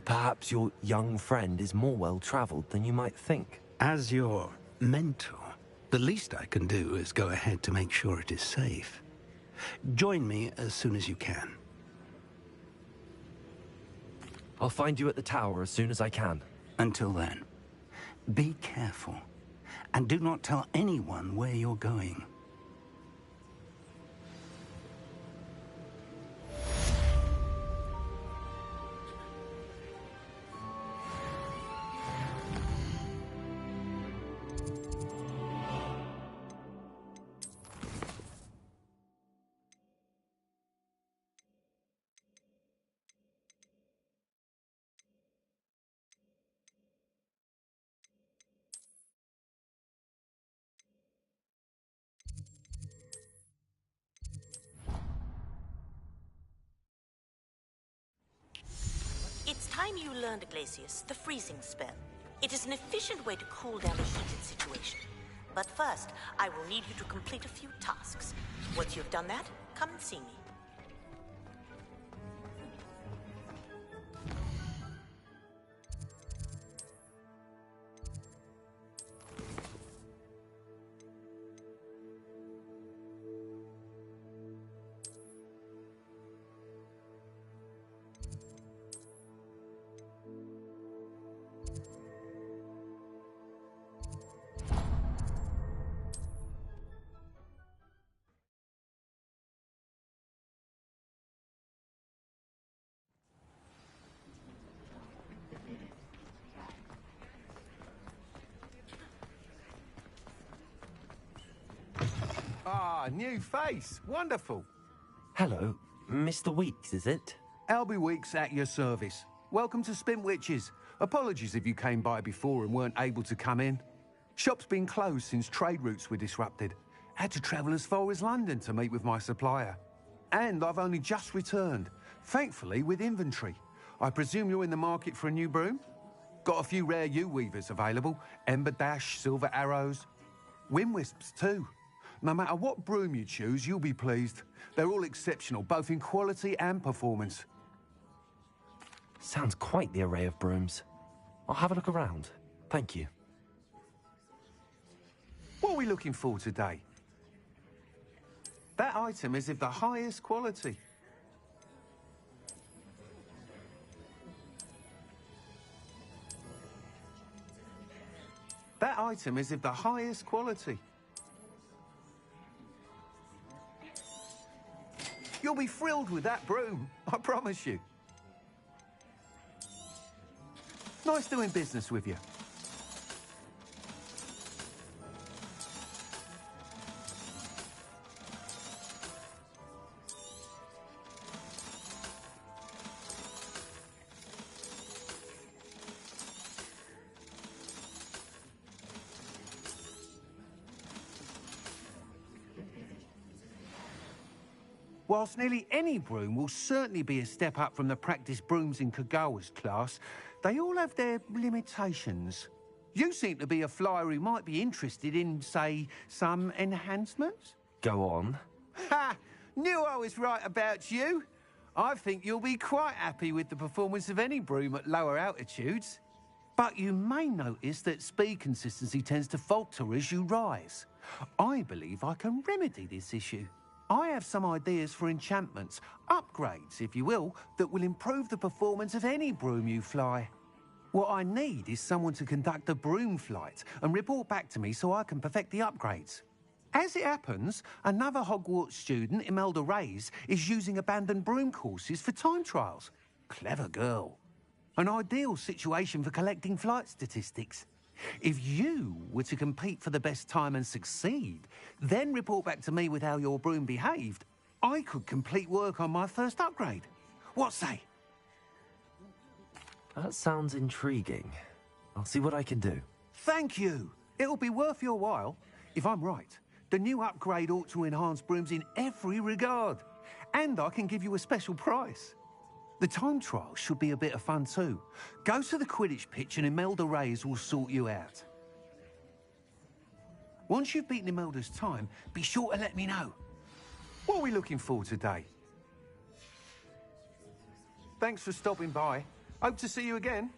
Perhaps your young friend is more well-traveled than you might think. As your mentor, the least I can do is go ahead to make sure it is safe. Join me as soon as you can. I'll find you at the tower as soon as I can. Until then, be careful, and do not tell anyone where you're going. It's time you learned, Glacius, the freezing spell. It is an efficient way to cool down a heated situation. But first, I will need you to complete a few tasks. Once you've done that, come and see me. Ah, new face. Wonderful. Hello, Mr. Weeks, is it? Albie Weeks at your service. Welcome to Spin Witches. Apologies if you came by before and weren't able to come in. Shop's been closed since trade routes were disrupted. Had to travel as far as London to meet with my supplier. And I've only just returned, thankfully with inventory. I presume you're in the market for a new broom? Got a few rare U-weavers available. Ember Dash, Silver Arrows. Wind Wisps too. No matter what broom you choose, you'll be pleased. They're all exceptional, both in quality and performance. Sounds quite the array of brooms. I'll have a look around. Thank you. What are we looking for today? That item is of the highest quality. That item is of the highest quality. You'll be thrilled with that broom, I promise you. Nice doing business with you. Whilst nearly any broom will certainly be a step up from the practice brooms in Kagawa's class, they all have their limitations. You seem to be a flyer who might be interested in, say, some enhancements? Go on. Ha! Knew I was right about you. I think you'll be quite happy with the performance of any broom at lower altitudes. But you may notice that speed consistency tends to falter as you rise. I believe I can remedy this issue. I have some ideas for enchantments, upgrades, if you will, that will improve the performance of any broom you fly. What I need is someone to conduct a broom flight and report back to me so I can perfect the upgrades. As it happens, another Hogwarts student, Imelda Reyes, is using abandoned broom courses for time trials. Clever girl. An ideal situation for collecting flight statistics. If you were to compete for the best time and succeed, then report back to me with how your broom behaved, I could complete work on my first upgrade. What say? That sounds intriguing. I'll see what I can do. Thank you. It'll be worth your while. If I'm right, the new upgrade ought to enhance brooms in every regard. And I can give you a special price. The time trial should be a bit of fun too. Go to the Quidditch pitch and Imelda Reyes will sort you out. Once you've beaten Imelda's time, be sure to let me know. What are we looking for today? Thanks for stopping by. Hope to see you again.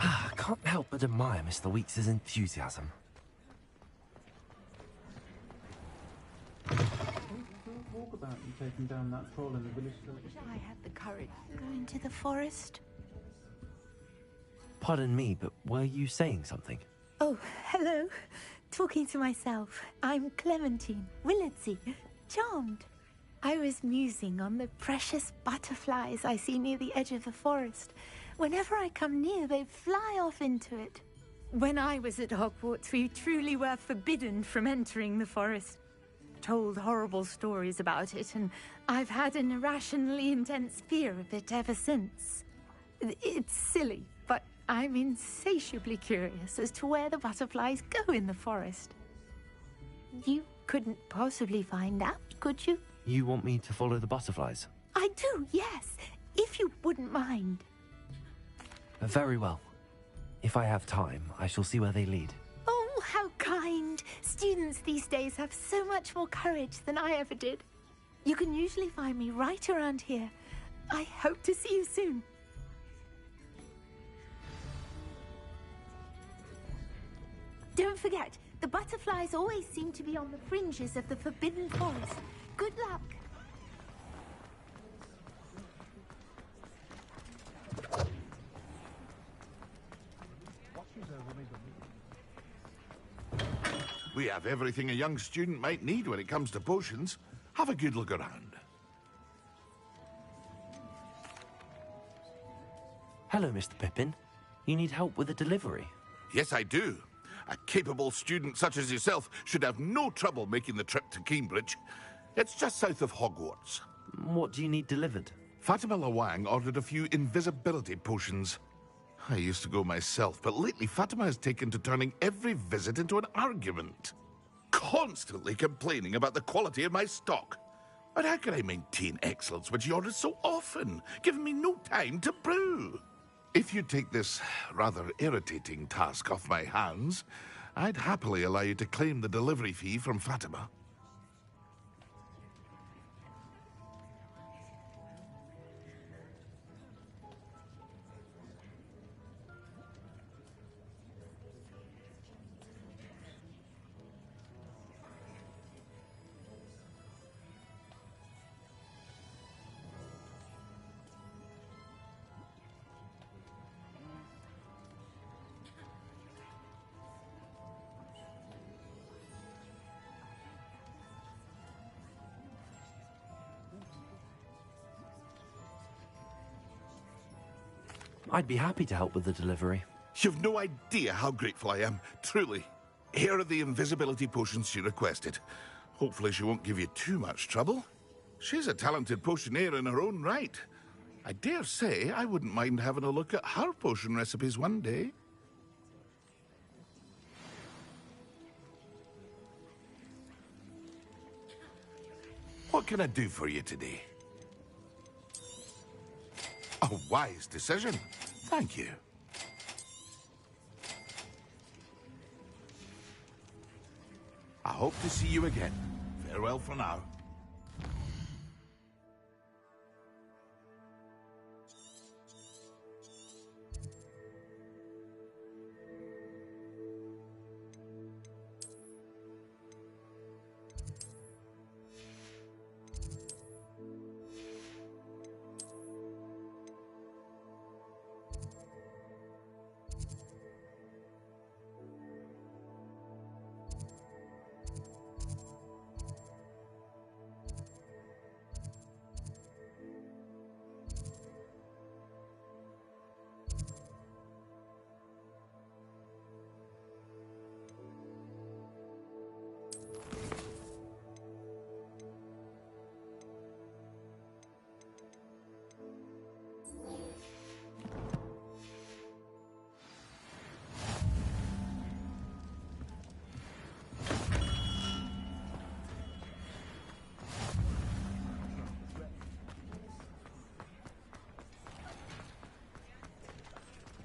I can't help but admire Mr. Weeks' enthusiasm. Talk about you taking down that troll in the village. I had the courage to go into the forest. Pardon me, but were you saying something? Oh, hello. Talking to myself. I'm Clementine Willardsey. Charmed. I was musing on the precious butterflies I see near the edge of the forest. Whenever I come near, they fly off into it. When I was at Hogwarts, we truly were forbidden from entering the forest. Told horrible stories about it, and I've had an irrationally intense fear of it ever since. It's silly, but I'm insatiably curious as to where the butterflies go in the forest. You couldn't possibly find out, could you? You want me to follow the butterflies? I do, yes, if you wouldn't mind. Very well. If I have time, I shall see where they lead. Oh, how kind. Students these days have so much more courage than I ever did. You can usually find me right around here. I hope to see you soon. Don't forget, the butterflies always seem to be on the fringes of the Forbidden Forest. Good luck. We have everything a young student might need when it comes to potions. Have a good look around. Hello, Mr. Pippin. You need help with a delivery? Yes, I do. A capable student such as yourself should have no trouble making the trip to Cambridge. It's just south of Hogwarts. What do you need delivered? Fatima Lawang ordered a few invisibility potions. I used to go myself, but lately Fatima has taken to turning every visit into an argument. Constantly complaining about the quality of my stock. But how can I maintain excellence when she orders so often, giving me no time to brew? If you take this rather irritating task off my hands, I'd happily allow you to claim the delivery fee from Fatima. I'd be happy to help with the delivery. You've no idea how grateful I am, truly. Here are the invisibility potions she requested. Hopefully she won't give you too much trouble. She's a talented potioneer in her own right. I dare say I wouldn't mind having a look at her potion recipes one day. What can I do for you today? A wise decision. Thank you. I hope to see you again. Farewell for now.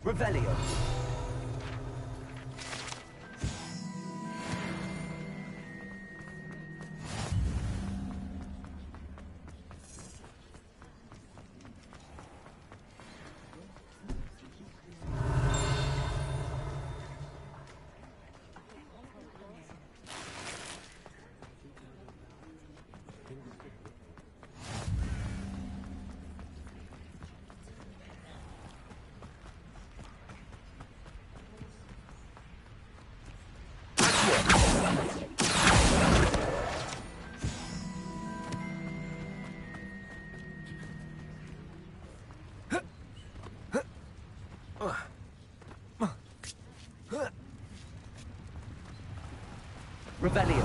Revelio. Revelio.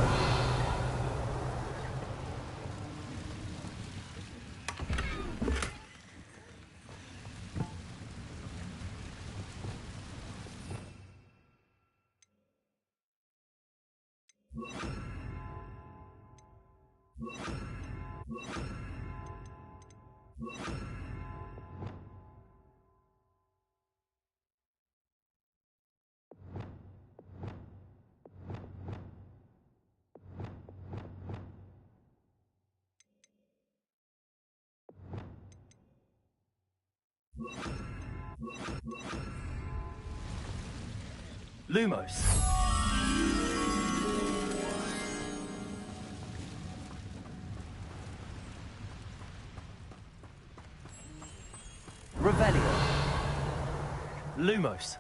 Lumos. Revelio. Lumos.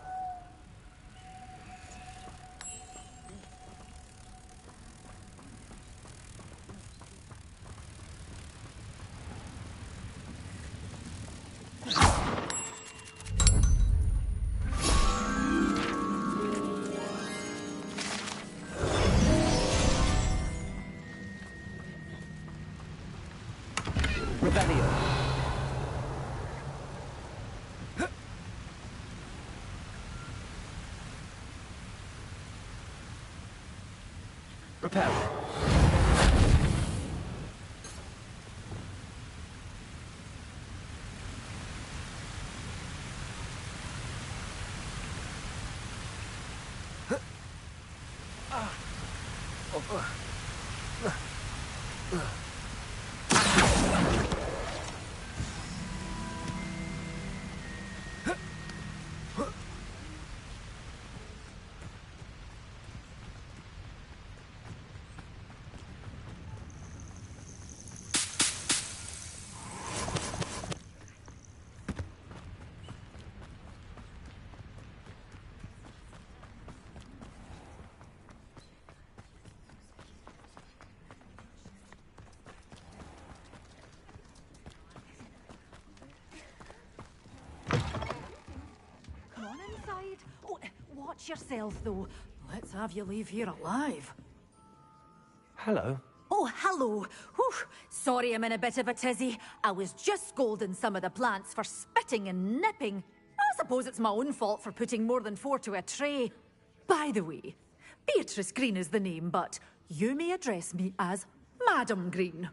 Revelio. Repel. Come on inside. Oh, watch yourself, though. Let's have you leave here alive. Hello. Oh, hello. Whew. Sorry I'm in a bit of a tizzy. I was just scolding some of the plants for spitting and nipping. I suppose it's my own fault for putting more than 4 to a tray. By the way, Beatrice Green is the name, but you may address me as Madam Green.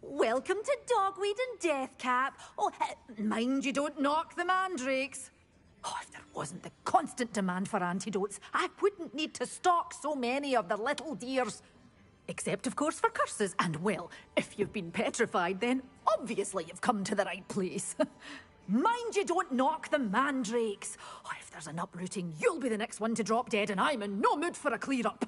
Welcome to Dogweed and Deathcap. Oh, mind you don't knock the mandrakes. Oh, if there wasn't the constant demand for antidotes, I wouldn't need to stock so many of the little dears. Except, of course, for curses. And, well, if you've been petrified, then obviously you've come to the right place. Mind you don't knock the mandrakes. Oh, if there's an uprooting, you'll be the next one to drop dead, and I'm in no mood for a clear-up.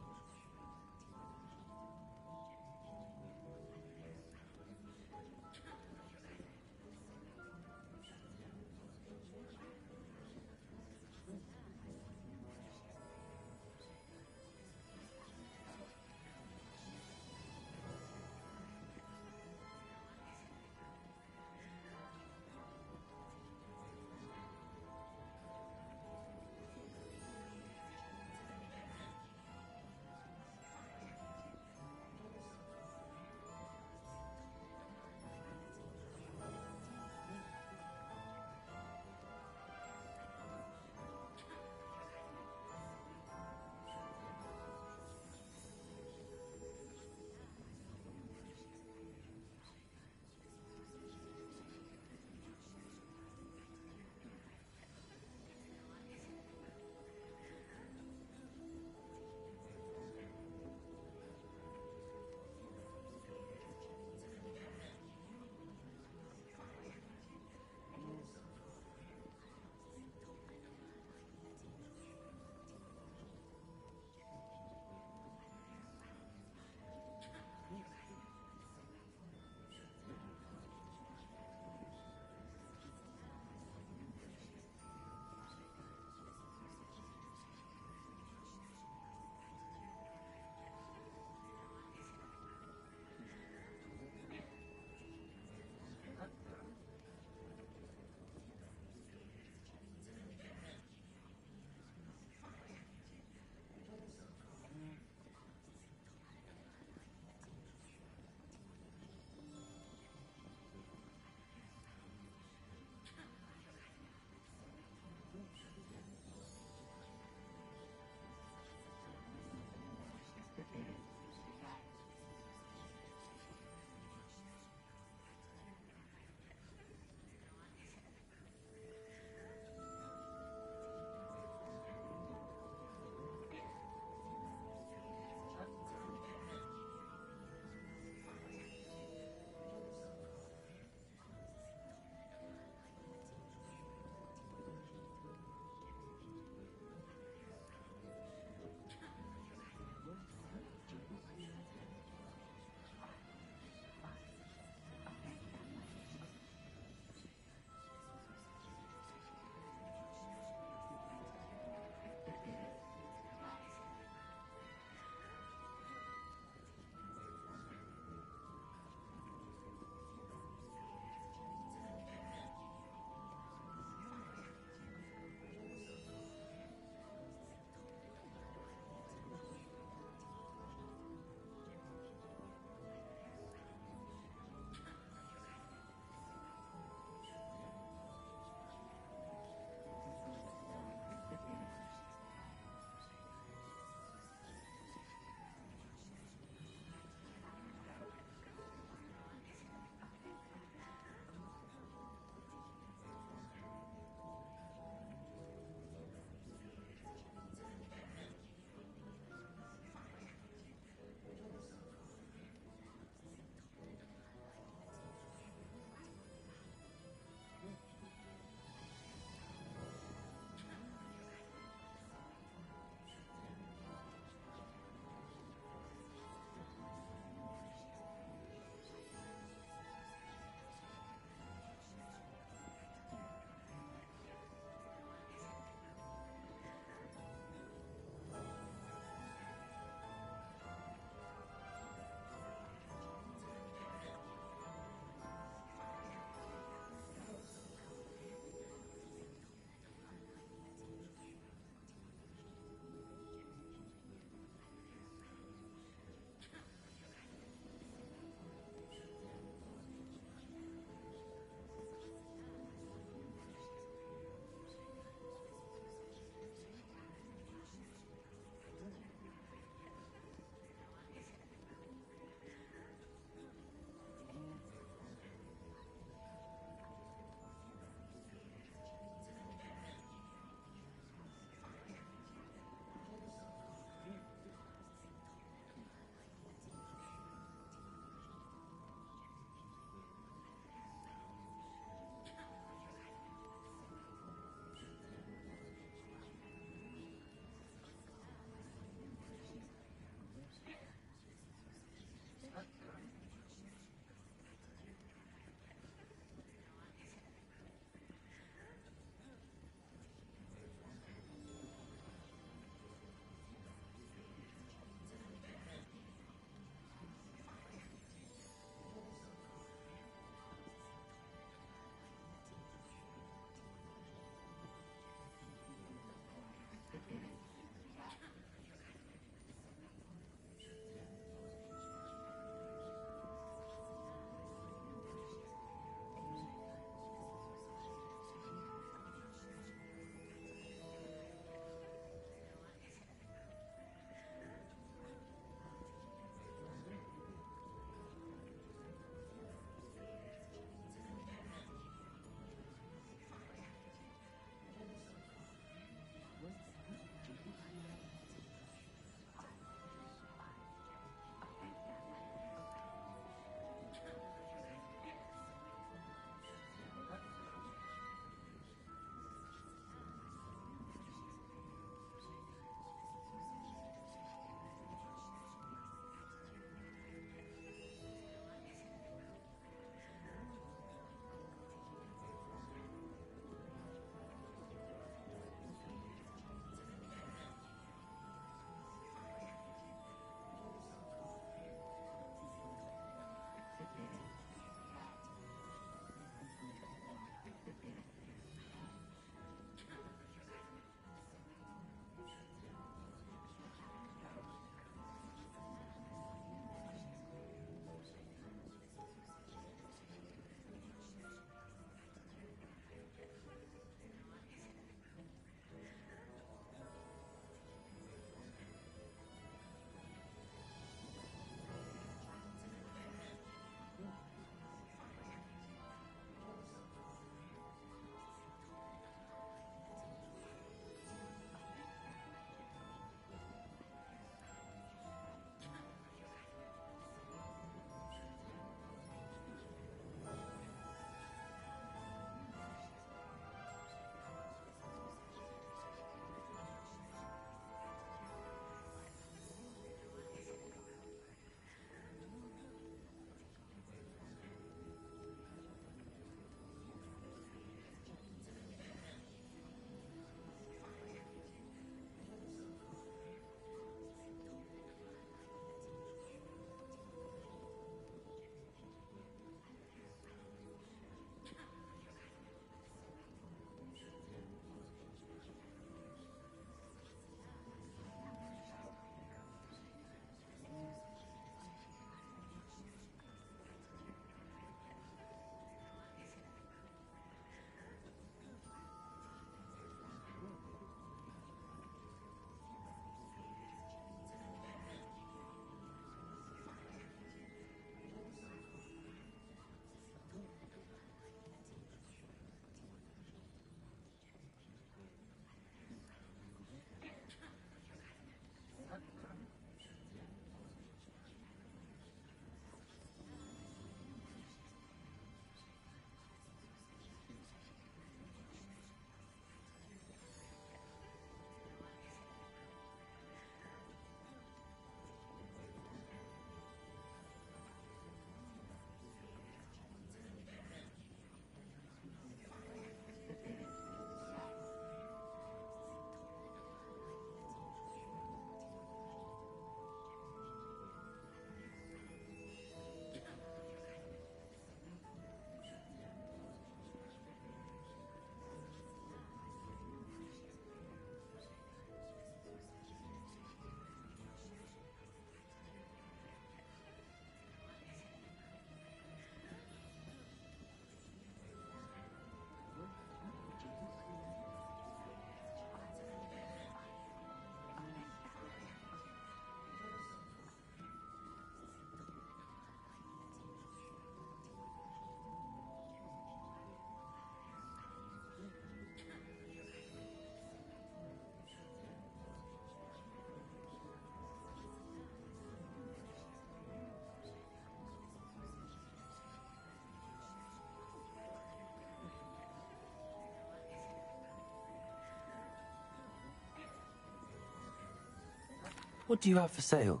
What do you have for sale?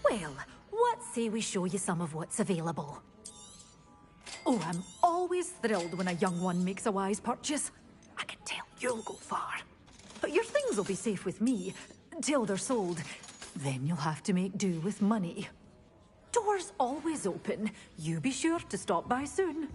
Well, what say we show you some of what's available? Oh, I'm always thrilled when a young one makes a wise purchase. I can tell you'll go far. But your things will be safe with me, till they're sold. Then you'll have to make do with money. Doors always open. You be sure to stop by soon.